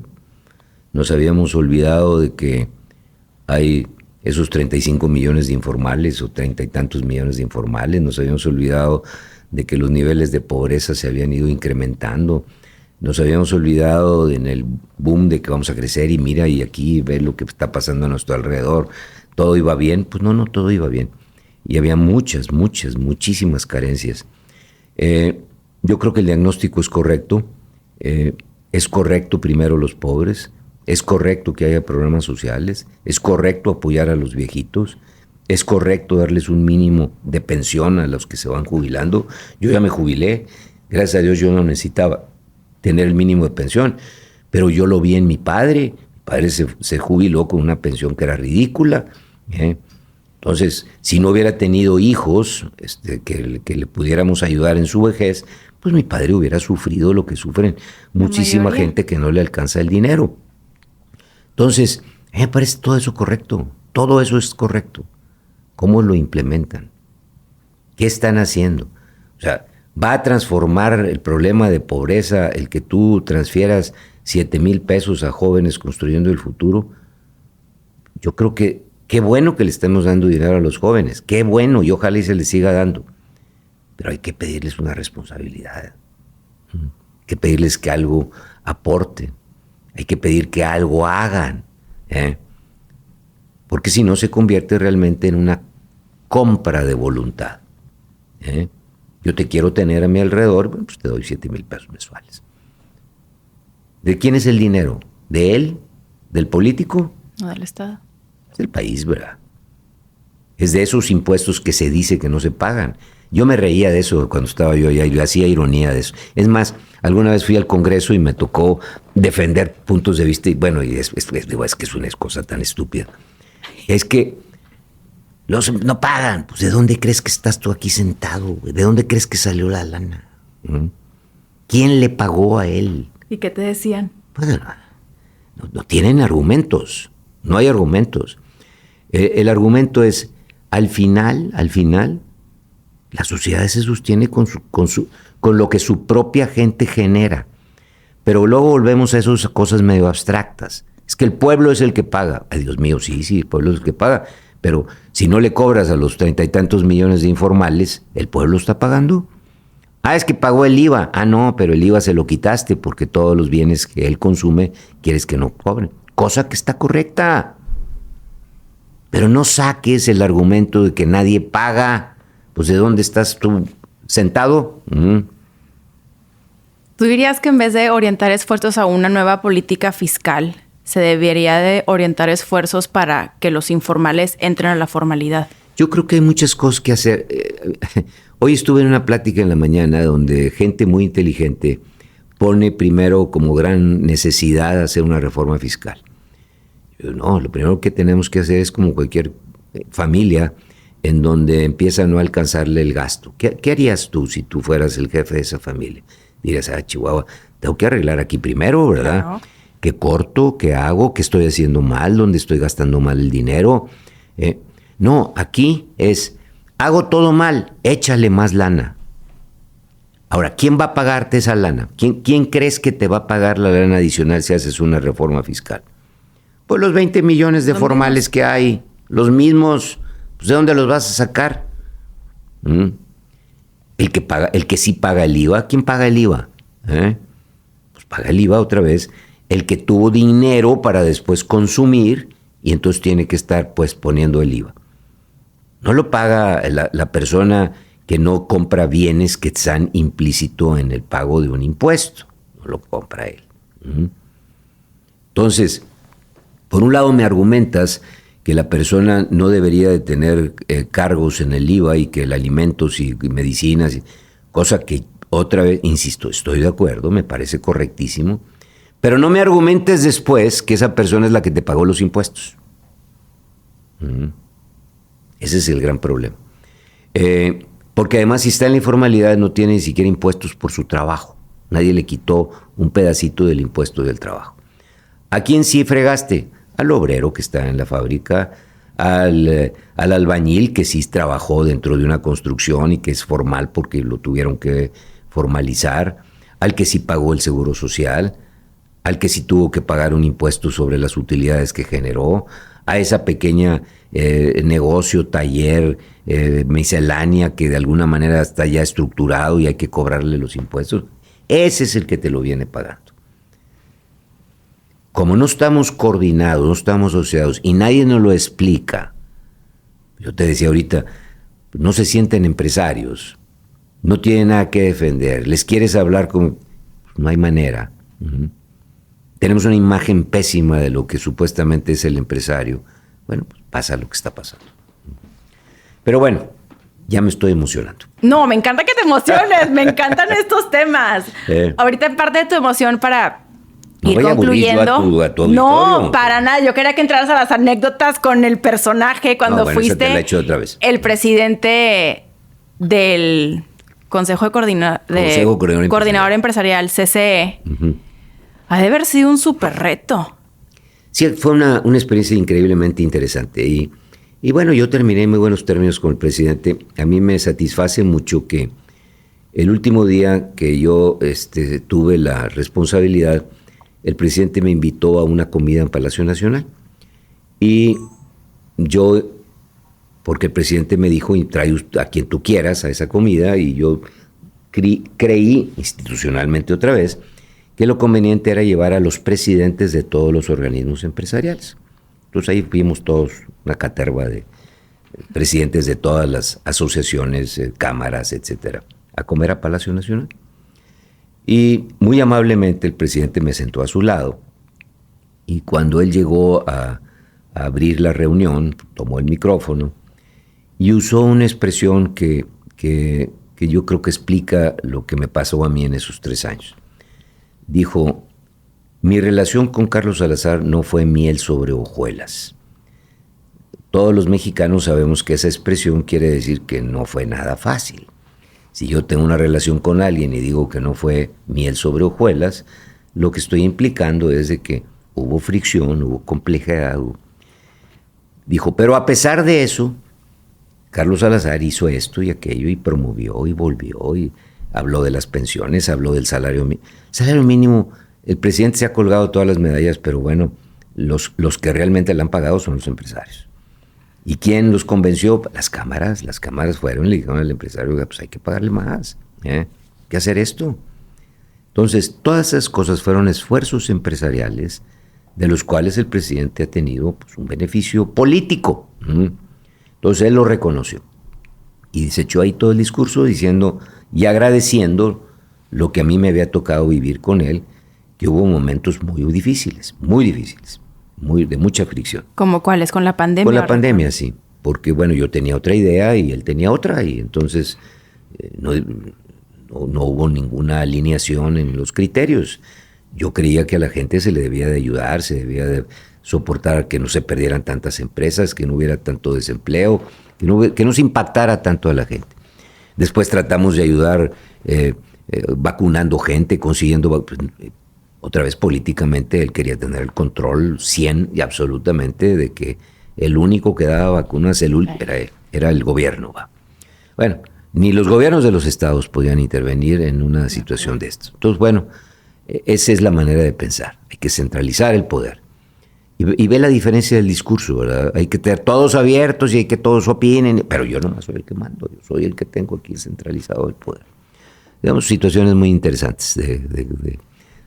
Nos habíamos olvidado de que hay esos 35 millones de informales o 30 y tantos millones de informales. Nos habíamos olvidado de que los niveles de pobreza se habían ido incrementando. Nos habíamos olvidado en el boom de que vamos a crecer y mira y aquí ve lo que está pasando a nuestro alrededor. ¿Todo iba bien? Pues no, todo iba bien. Y había muchísimas carencias. Yo creo que el diagnóstico es correcto. Es correcto primero los pobres. Es correcto que haya programas sociales, es correcto apoyar a los viejitos, es correcto darles un mínimo de pensión a los que se van jubilando. Yo ya me jubilé, gracias a Dios yo no necesitaba tener el mínimo de pensión, pero yo lo vi en mi padre. Mi padre se jubiló con una pensión que era ridícula. Entonces, si no hubiera tenido hijos que le pudiéramos ayudar en su vejez, pues mi padre hubiera sufrido lo que sufren muchísima gente que no le alcanza el dinero. Entonces, a mí me parece todo eso correcto. Todo eso es correcto. ¿Cómo lo implementan? ¿Qué están haciendo? O sea, ¿va a transformar el problema de pobreza el que tú transfieras 7,000 pesos a jóvenes construyendo el futuro? Yo creo que qué bueno que le estemos dando dinero a los jóvenes. Qué bueno, y ojalá y se les siga dando. Pero hay que pedirles una responsabilidad. Hay que pedirles que algo aporten. Hay que pedir que algo hagan, porque si no se convierte realmente en una compra de voluntad. Yo te quiero tener a mi alrededor, bueno, pues te doy 7,000 pesos mensuales. ¿De quién es el dinero? ¿De él? ¿Del político? No, del Estado. Es del país, ¿verdad? Es de esos impuestos que se dice que no se pagan. Yo me reía de eso cuando estaba yo allá y yo hacía ironía de eso. Es más, alguna vez fui al Congreso y me tocó defender puntos de vista y bueno, y es que es una cosa tan estúpida. Es que no pagan. Pues ¿de dónde crees que estás tú aquí sentado? ¿De dónde crees que salió la lana? ¿Quién le pagó a él? ¿Y qué te decían? Pues no tienen argumentos. No hay argumentos. El argumento es, al final, la sociedad se sostiene con lo que su propia gente genera. Pero luego volvemos a esas cosas medio abstractas. Es que el pueblo es el que paga. Ay, Dios mío, sí, el pueblo es el que paga. Pero si no le cobras a los 30 y tantos millones de informales, ¿el pueblo está pagando? Es que pagó el IVA. No, pero el IVA se lo quitaste porque todos los bienes que él consume quieres que no cobren. Cosa que está correcta. Pero no saques el argumento de que nadie paga. Pues ¿de dónde estás tú sentado? ¿Tú dirías que en vez de orientar esfuerzos a una nueva política fiscal, se debería de orientar esfuerzos para que los informales entren a la formalidad? Yo creo que hay muchas cosas que hacer. Hoy estuve en una plática en la mañana donde gente muy inteligente pone primero como gran necesidad hacer una reforma fiscal. Yo, no, lo primero que tenemos que hacer es como cualquier familia en donde empieza a no alcanzarle el gasto. ¿Qué harías tú si tú fueras el jefe de esa familia? Dirías, Chihuahua, tengo que arreglar aquí primero, ¿verdad? Claro. ¿Qué corto? ¿Qué hago? ¿Qué estoy haciendo mal? ¿Dónde estoy gastando mal el dinero? No, aquí es, hago todo mal, échale más lana. Ahora, ¿quién va a pagarte esa lana? ¿Quién crees que te va a pagar la lana adicional si haces una reforma fiscal? Pues los 20 millones de formales que hay, los mismos, pues ¿de dónde los vas a sacar? El que sí paga el IVA, ¿quién paga el IVA? Pues paga el IVA otra vez, el que tuvo dinero para después consumir y entonces tiene que estar pues poniendo el IVA. No lo paga la persona que no compra bienes que están implícito en el pago de un impuesto, no lo compra él. Entonces, por un lado me argumentas que la persona no debería de tener cargos en el IVA y que el alimentos y medicinas, cosa que otra vez, insisto, estoy de acuerdo, me parece correctísimo, pero no me argumentes después que esa persona es la que te pagó los impuestos. Ese es el gran problema. Porque además si está en la informalidad no tiene ni siquiera impuestos por su trabajo. Nadie le quitó un pedacito del impuesto del trabajo. ¿A quién sí fregaste? Al obrero que está en la fábrica, al albañil que sí trabajó dentro de una construcción y que es formal porque lo tuvieron que formalizar, al que sí pagó el seguro social, al que sí tuvo que pagar un impuesto sobre las utilidades que generó, a esa pequeña negocio, taller, miscelánea que de alguna manera está ya estructurado y hay que cobrarle los impuestos. Ese es el que te lo viene pagando. Como no estamos coordinados, no estamos asociados y nadie nos lo explica, yo te decía ahorita, no se sienten empresarios, no tienen nada que defender, les quieres hablar como... No hay manera. Tenemos una imagen pésima de lo que supuestamente es el empresario. Bueno, pues pasa lo que está pasando. Pero bueno, ya me estoy emocionando. No, me encanta que te emociones, me encantan estos temas. Ahorita en parte de tu emoción para... No ir concluyendo. A tu no, para nada. Yo quería que entraras a las anécdotas con el personaje cuando fuiste otra vez. El presidente del Consejo de Coordinador Empresarial, CCE. Ha de haber sido un súper reto. Sí, fue una experiencia increíblemente interesante. Y bueno, yo terminé en muy buenos términos con el presidente. A mí me satisface mucho que el último día que yo tuve la responsabilidad, el presidente me invitó a una comida en Palacio Nacional y yo, porque el presidente me dijo, y trae a quien tú quieras a esa comida, y yo creí institucionalmente otra vez que lo conveniente era llevar a los presidentes de todos los organismos empresariales. Entonces ahí fuimos todos, una caterva de presidentes de todas las asociaciones, cámaras, etcétera, a comer a Palacio Nacional. Y muy amablemente el presidente me sentó a su lado y cuando él llegó a abrir la reunión, tomó el micrófono y usó una expresión que yo creo que explica lo que me pasó a mí en esos 3 años. Dijo, mi relación con Carlos Salazar no fue miel sobre hojuelas. Todos los mexicanos sabemos que esa expresión quiere decir que no fue nada fácil. Si yo tengo una relación con alguien y digo que no fue miel sobre hojuelas, lo que estoy implicando es de que hubo fricción, hubo complejidad. Dijo, pero a pesar de eso, Carlos Salazar hizo esto y aquello y promovió y volvió y habló de las pensiones, habló del salario mínimo. Salario mínimo, el presidente se ha colgado todas las medallas, pero bueno, los que realmente le han pagado son los empresarios. ¿Y quién los convenció? Las cámaras fueron y le dijeron al empresario, pues hay que pagarle más, hay que hacer esto. Entonces, todas esas cosas fueron esfuerzos empresariales de los cuales el presidente ha tenido pues, un beneficio político. Entonces, él lo reconoció. Y se echó ahí todo el discurso diciendo y agradeciendo lo que a mí me había tocado vivir con él, que hubo momentos muy difíciles, de mucha fricción. ¿Cómo cuáles? ¿Con la pandemia? Con la pandemia, sí. Porque, bueno, yo tenía otra idea y él tenía otra, y entonces no hubo ninguna alineación en los criterios. Yo creía que a la gente se le debía de ayudar, se debía de soportar que no se perdieran tantas empresas, que no hubiera tanto desempleo, que no se impactara tanto a la gente. Después tratamos de ayudar vacunando gente, consiguiendo... Otra vez políticamente él quería tener el control 100 y absolutamente de que el único que daba vacunas era el gobierno. ¿Va? Bueno, ni los gobiernos de los estados podían intervenir en una situación de esto. Entonces, bueno, esa es la manera de pensar. Hay que centralizar el poder. Y ve la diferencia del discurso, ¿verdad? Hay que tener todos abiertos y hay que todos opinen, pero yo nomás soy el que mando, yo soy el que tengo aquí centralizado el poder. Digamos, situaciones muy interesantes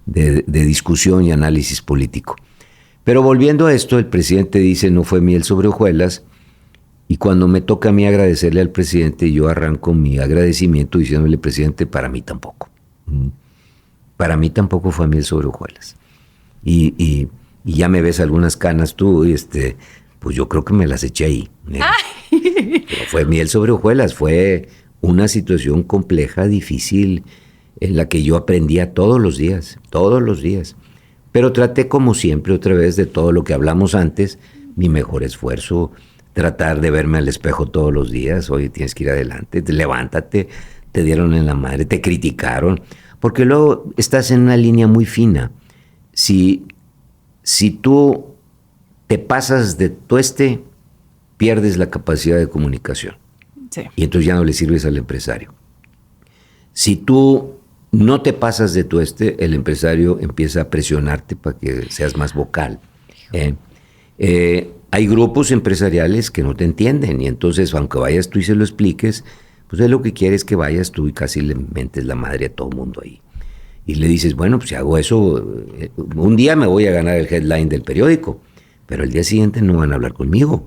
de discusión y análisis político. Pero volviendo a esto, el presidente dice no fue miel sobre hojuelas, y cuando me toca a mí agradecerle al presidente, yo arranco mi agradecimiento diciéndole, presidente, para mí tampoco. Para mí tampoco fue miel sobre hojuelas. Y ya me ves algunas canas tú, pues yo creo que me las eché ahí. Pero fue miel sobre hojuelas, fue una situación compleja, difícil, en la que yo aprendía todos los días. Pero traté como siempre, otra vez, de todo lo que hablamos antes, mi mejor esfuerzo, tratar de verme al espejo todos los días. Oye, tienes que ir adelante, levántate, te dieron en la madre, te criticaron, porque luego estás en una línea muy fina. Si tú te pasas de tueste, pierdes la capacidad de comunicación. Sí. Y entonces ya no le sirves al empresario. Si tú no te pasas de tueste, el empresario empieza a presionarte para que seas más vocal. Hay grupos empresariales que no te entienden y entonces, aunque vayas tú y se lo expliques, pues es lo que quieres que vayas tú y casi le mentes la madre a todo el mundo ahí. Y le dices, bueno, pues si hago eso, un día me voy a ganar el headline del periódico, pero el día siguiente no van a hablar conmigo.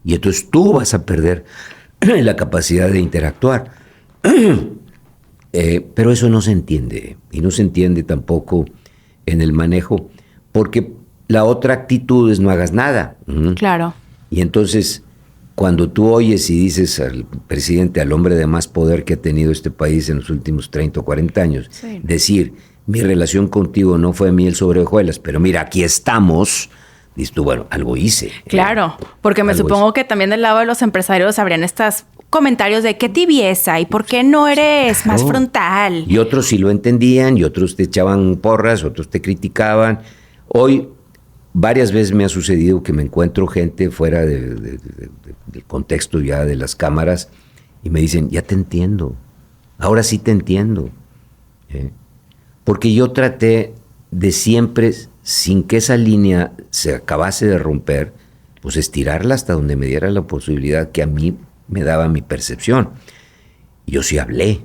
Y entonces tú vas a perder la capacidad de interactuar. Pero eso no se entiende, y no se entiende tampoco en el manejo, porque la otra actitud es no hagas nada. Claro. Y entonces, cuando tú oyes y dices al presidente, al hombre de más poder que ha tenido este país en los últimos 30 o 40 años, sí, decir, mi relación contigo no fue miel sobre hojuelas, pero mira, aquí estamos, dices tú, bueno, algo hice. Claro, porque me supongo que también del lado de los empresarios habrían estas comentarios de qué tibieza y por qué no eres más frontal. Y otros sí lo entendían, y otros te echaban porras, otros te criticaban. Hoy, varias veces me ha sucedido que me encuentro gente fuera del contexto ya de las cámaras y me dicen, ya te entiendo, ahora sí te entiendo. Porque yo traté de siempre, sin que esa línea se acabase de romper, pues estirarla hasta donde me diera la posibilidad que a mí me daba mi percepción. Yo sí hablé.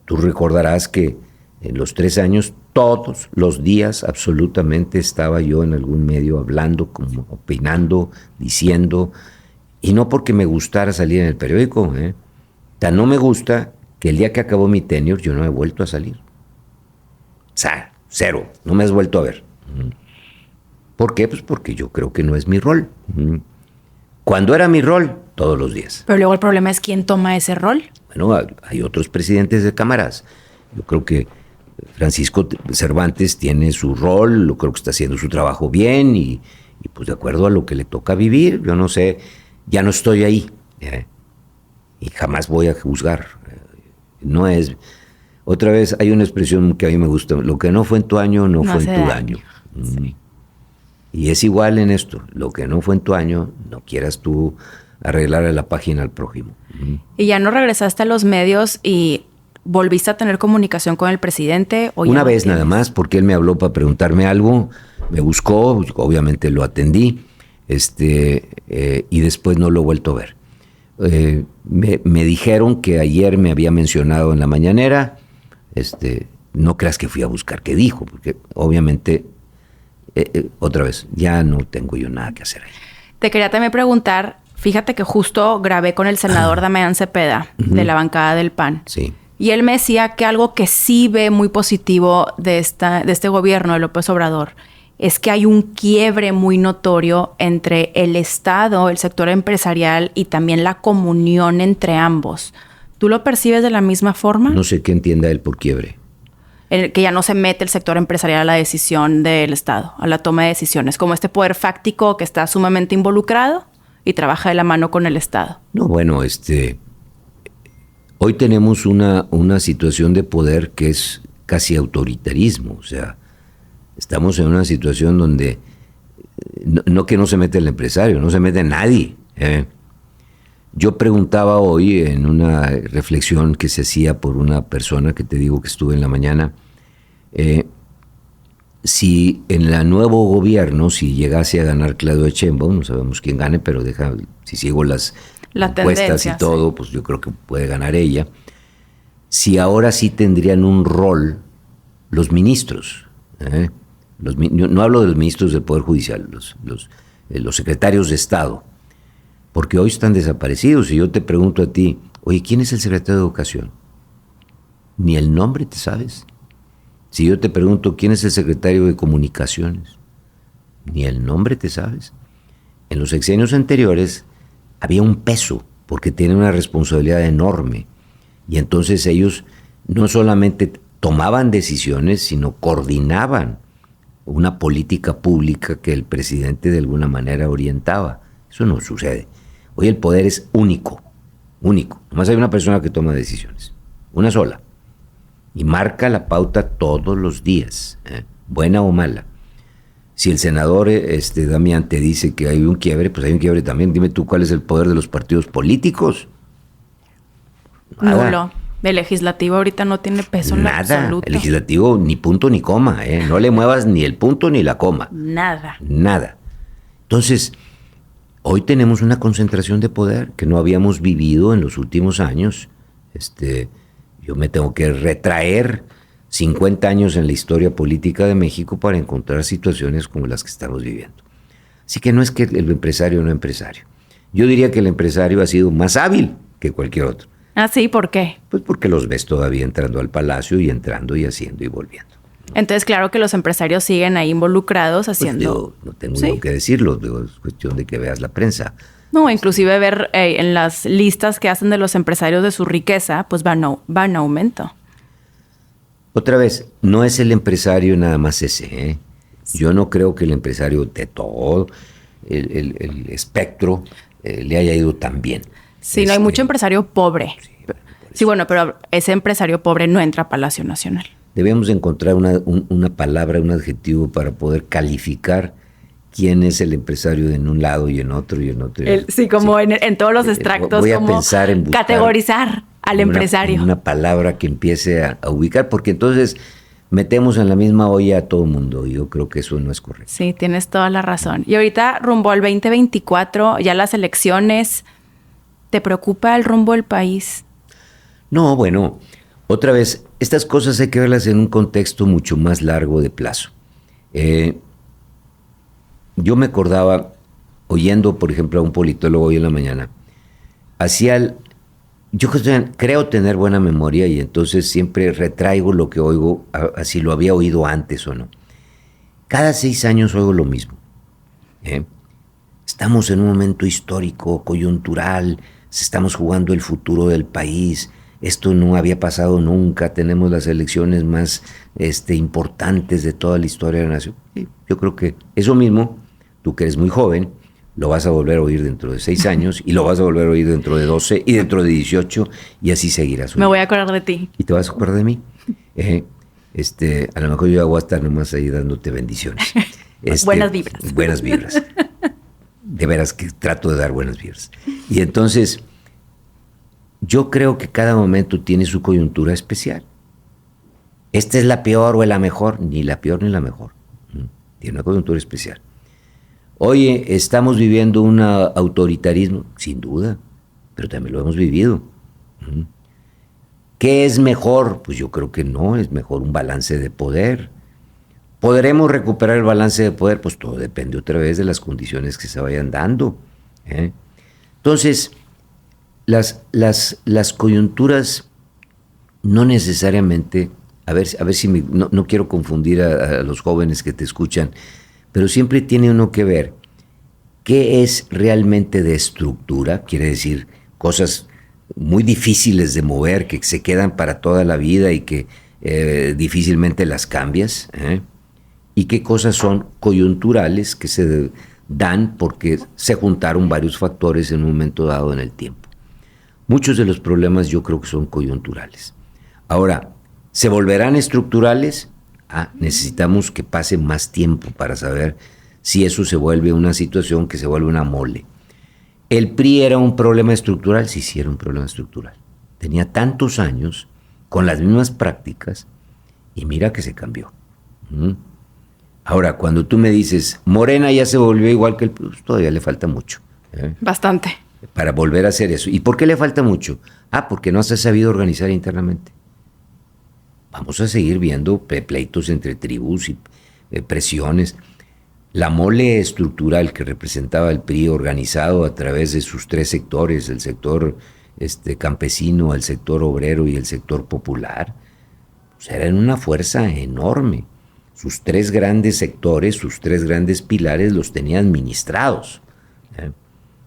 Tú recordarás que en los 3 años, todos los días, absolutamente, estaba yo en algún medio hablando, como opinando, diciendo, y no porque me gustara salir en el periódico. Tan no me gusta que el día que acabó mi tenure, yo no he vuelto a salir. O sea, cero, no me has vuelto a ver. ¿Por qué? Pues porque yo creo que no es mi rol. Cuando era mi rol, todos los días. Pero luego el problema es quién toma ese rol. Bueno, hay otros presidentes de cámaras. Yo creo que Francisco Cervantes tiene su rol, yo creo que está haciendo su trabajo bien y pues de acuerdo a lo que le toca vivir, yo no sé, ya no estoy ahí. Y jamás voy a juzgar. No es... Otra vez hay una expresión que a mí me gusta, lo que no fue en tu año, no fue en tu daño. Sí. Y es igual en esto, lo que no fue en tu año, no quieras tú arreglarle la página al prójimo. ¿Y ya no regresaste a los medios y volviste a tener comunicación con el presidente? ¿O una vez nada más, porque él me habló para preguntarme algo, me buscó, obviamente lo atendí, y después no lo he vuelto a ver. Me dijeron que ayer me había mencionado en la mañanera, no creas que fui a buscar qué dijo, porque obviamente, otra vez, ya no tengo yo nada que hacer ahí. Te quería también preguntar, fíjate que justo grabé con el senador Damián Cepeda, de la bancada del PAN. Sí. Y él me decía que algo que sí ve muy positivo de este gobierno de López Obrador es que hay un quiebre muy notorio entre el Estado, el sector empresarial y también la comunión entre ambos. ¿Tú lo percibes de la misma forma? No sé qué entienda él por quiebre. en el que ya no se mete el sector empresarial a la decisión del Estado, a la toma de decisiones, como este poder fáctico que está sumamente involucrado y trabaja de la mano con el Estado. No, bueno, hoy tenemos una situación de poder que es casi autoritarismo, o sea, estamos en una situación donde no que no se mete el empresario, no se mete nadie. Yo preguntaba hoy en una reflexión que se hacía por una persona que te digo que estuve en la mañana, si en el nuevo gobierno, si llegase a ganar Claudia Sheinbaum, no sabemos quién gane, pero si sigo las encuestas y todo, sí, pues yo creo que puede ganar ella. Si ahora sí tendrían un rol los ministros, no hablo de los ministros del Poder Judicial, los secretarios de Estado, porque hoy están desaparecidos. Y yo te pregunto a ti, oye, ¿quién es el secretario de Educación? Ni el nombre te sabes. Si yo te pregunto, ¿quién es el secretario de Comunicaciones? Ni el nombre te sabes. En los sexenios anteriores había un peso, porque tienen una responsabilidad enorme. Y entonces ellos no solamente tomaban decisiones, sino coordinaban una política pública que el presidente de alguna manera orientaba. Eso no sucede. Hoy el poder es único. Nomás hay una persona que toma decisiones, una sola, y marca la pauta todos los días, buena o mala. Si el senador Damián te dice que hay un quiebre, pues hay un quiebre también. Dime tú cuál es el poder de los partidos políticos. Nada. Nulo. El legislativo ahorita no tiene peso en absoluto. El legislativo ni punto ni coma, no le muevas ni el punto ni la coma. Nada. Entonces, hoy tenemos una concentración de poder que no habíamos vivido en los últimos años. Yo me tengo que retraer 50 años en la historia política de México para encontrar situaciones como las que estamos viviendo. Así que no es que el empresario no empresario. Yo diría que el empresario ha sido más hábil que cualquier otro. Ah, sí, ¿por qué? Pues porque los ves todavía entrando al palacio y entrando y haciendo y volviendo. Entonces, claro que los empresarios siguen ahí involucrados haciendo... Pues no tengo que decirlo, es cuestión de que veas la prensa. No, inclusive ver en las listas que hacen de los empresarios de su riqueza, pues va en aumento. Otra vez, no es el empresario nada más ese. Sí. Yo no creo que el empresario de todo el espectro le haya ido tan bien. Sí, no hay mucho empresario pobre. Sí, bueno, pero ese empresario pobre no entra a Palacio Nacional. Debemos encontrar una palabra, un adjetivo para poder calificar quién es el empresario en un lado y en otro y en otro. Sí, como sí. En todos los extractos, voy a como pensar en categorizar al empresario. Una palabra que empiece a ubicar, porque entonces metemos en la misma olla a todo el mundo y yo creo que eso no es correcto. Sí, tienes toda la razón. Y ahorita rumbo al 2024, ya las elecciones, ¿te preocupa el rumbo del país? No, bueno, otra vez, estas cosas hay que verlas en un contexto mucho más largo de plazo. Yo me acordaba, oyendo, por ejemplo, a un politólogo hoy en la mañana, yo creo tener buena memoria y entonces siempre retraigo lo que oigo, si lo había oído antes o no. Cada 6 años oigo lo mismo. Estamos en un momento histórico, coyuntural, estamos jugando el futuro del país. Esto no había pasado nunca, tenemos las elecciones más importantes de toda la historia de la nación. Yo creo que eso mismo, tú que eres muy joven, lo vas a volver a oír dentro de 6 años y lo vas a volver a oír dentro de 12 y dentro de 18 y así seguirás. Me voy a acordar de ti. ¿Y te vas a acordar de mí? A lo mejor yo voy a estar nomás ahí dándote bendiciones. Buenas vibras. Buenas vibras. De veras que trato de dar buenas vibras. Y entonces, yo creo que cada momento tiene su coyuntura especial. ¿Esta es la peor o la mejor? Ni la peor ni la mejor. Tiene una coyuntura especial. Oye, estamos viviendo un autoritarismo, sin duda, pero también lo hemos vivido. ¿Qué es mejor? Pues yo creo que no, es mejor un balance de poder. ¿Podremos recuperar el balance de poder? Pues todo depende otra vez de las condiciones que se vayan dando. Entonces, las coyunturas no necesariamente, a ver si no quiero confundir a los jóvenes que te escuchan, pero siempre tiene uno que ver qué es realmente de estructura, quiere decir cosas muy difíciles de mover, que se quedan para toda la vida y que difícilmente las cambias, y qué cosas son coyunturales que se dan porque se juntaron varios factores en un momento dado en el tiempo. Muchos de los problemas yo creo que son coyunturales. Ahora, ¿se volverán estructurales? Necesitamos que pase más tiempo para saber si eso se vuelve una situación que se vuelve una mole. ¿El PRI era un problema estructural? Sí, era un problema estructural. Tenía tantos años con las mismas prácticas y mira que se cambió. Ahora, cuando tú me dices, Morena ya se volvió igual que el PRI, pues todavía le falta mucho. Bastante. Para volver a hacer eso. ¿Y por qué le falta mucho? Porque no se ha sabido organizar internamente. Vamos a seguir viendo pleitos entre tribus y presiones. La mole estructural que representaba el PRI organizado a través de sus tres sectores, el sector campesino, el sector obrero y el sector popular, pues eran una fuerza enorme. Sus tres grandes sectores, sus tres grandes pilares los tenía administrados.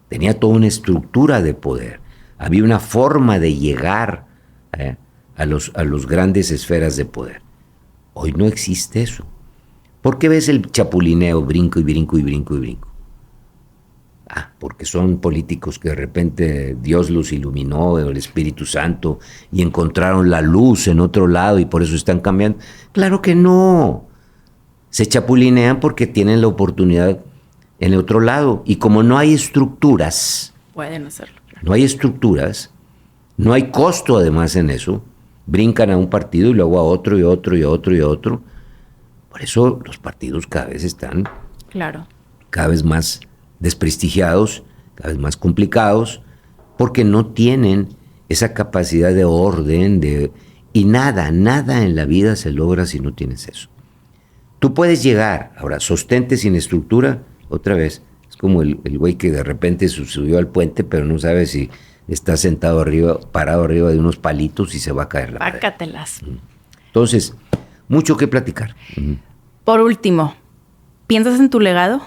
Tenía toda una estructura de poder. Había una forma de llegar a los grandes esferas de poder. Hoy no existe eso. ¿Por qué ves el chapulineo, brinco y brinco y brinco y brinco? Porque son políticos que de repente Dios los iluminó, el Espíritu Santo, y encontraron la luz en otro lado y por eso están cambiando. Claro que no. Se chapulinean porque tienen la oportunidad en el otro lado. Y como no hay estructuras, pueden hacerlo. No hay estructuras, no hay costo además en eso, brincan a un partido y luego a otro y otro y otro y otro. Por eso los partidos cada vez están cada vez más desprestigiados, cada vez más complicados, porque no tienen esa capacidad de orden, y nada en la vida se logra si no tienes eso. Tú puedes llegar, ahora, sostente sin estructura, otra vez, es como el güey que de repente subió al puente, pero no sabe si está parado arriba de unos palitos y se va a caer la madera. Pácatelas. Entonces, mucho que platicar. Por último, ¿piensas en tu legado?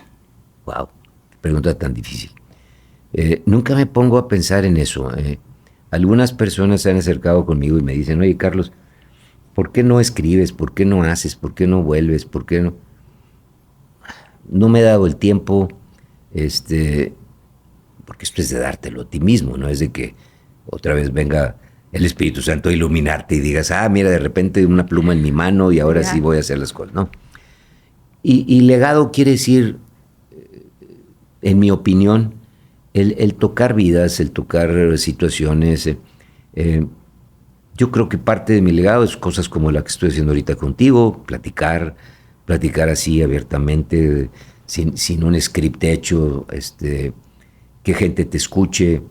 Wow, qué pregunta tan difícil. Nunca me pongo a pensar en eso. Algunas personas se han acercado conmigo y me dicen, oye, Carlos, ¿por qué no escribes? ¿Por qué no haces? ¿Por qué no vuelves? ¿Por qué no? No me he dado el tiempo, porque esto es de dártelo a ti mismo, no es de que otra vez venga el Espíritu Santo a iluminarte y digas, mira, de repente una pluma en mi mano y ahora sí voy a hacer las cosas, ¿no? Y legado quiere decir, en mi opinión, el tocar vidas, el tocar situaciones. Yo creo que parte de mi legado es cosas como la que estoy haciendo ahorita contigo, platicar así abiertamente, sin un script hecho, que gente te escuche,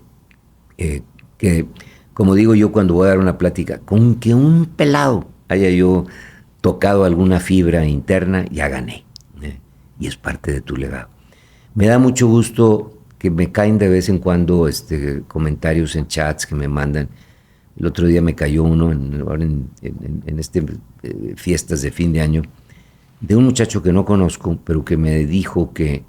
que, como digo yo cuando voy a dar una plática, con que un pelado haya yo tocado alguna fibra interna, ya gané, y es parte de tu legado. Me da mucho gusto que me caen de vez en cuando comentarios en chats que me mandan. El otro día me cayó uno en fiestas de fin de año, de un muchacho que no conozco, pero que me dijo que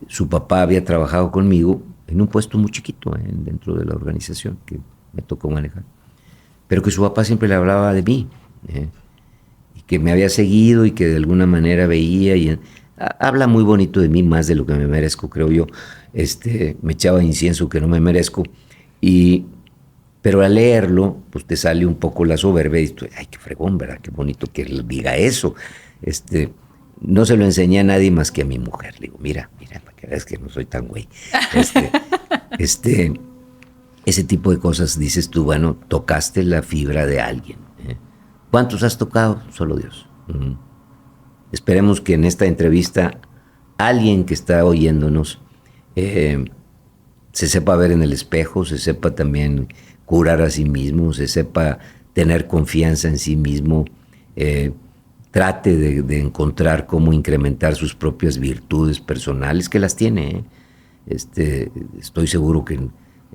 su papá había trabajado conmigo en un puesto muy chiquito dentro de la organización que me tocó manejar, pero que su papá siempre le hablaba de mí, y que me había seguido y que de alguna manera veía y habla muy bonito de mí, más de lo que me merezco, creo yo. Me echaba incienso que no me merezco, pero al leerlo, pues te sale un poco la soberbia y dices, ay, qué fregón, ¿verdad? Qué bonito que él diga eso. No se lo enseñé a nadie más que a mi mujer. Le digo, mira, para que veas que no soy tan güey. Ese tipo de cosas, dices tú, bueno, tocaste la fibra de alguien. ¿Cuántos has tocado? Solo Dios. Esperemos que en esta entrevista alguien que está oyéndonos se sepa ver en el espejo, se sepa también curar a sí mismo, se sepa tener confianza en sí mismo, trate de encontrar cómo incrementar sus propias virtudes personales, que las tiene. Estoy seguro que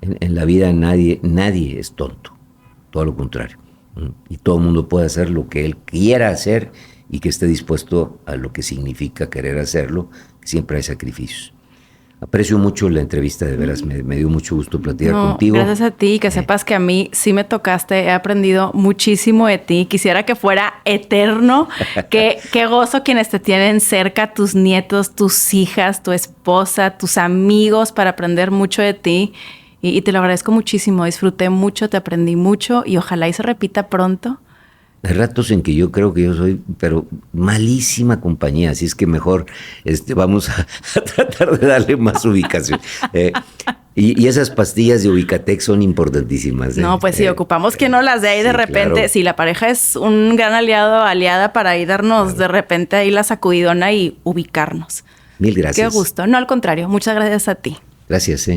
en la vida nadie es tonto, todo lo contrario. Y todo el mundo puede hacer lo que él quiera hacer y que esté dispuesto a lo que significa querer hacerlo, que siempre hay sacrificios. Aprecio mucho la entrevista, de veras, me dio mucho gusto platicar contigo. Gracias a ti, que sepas que a mí sí me tocaste, he aprendido muchísimo de ti. Quisiera que fuera eterno. Qué gozo quienes te tienen cerca, tus nietos, tus hijas, tu esposa, tus amigos, para aprender mucho de ti. Y te lo agradezco muchísimo, disfruté mucho, te aprendí mucho y ojalá y se repita pronto. Hay ratos en que yo creo que yo soy, pero malísima compañía, así es que mejor vamos a tratar de darle más ubicación. Y esas pastillas de Ubicatex son importantísimas. No, pues sí, ocupamos que no las dé ahí de repente. Claro. Si la pareja es un gran aliada para ahí darnos de repente ahí la sacudidona y ubicarnos. Mil gracias. Qué gusto. No, al contrario, muchas gracias a ti. Gracias,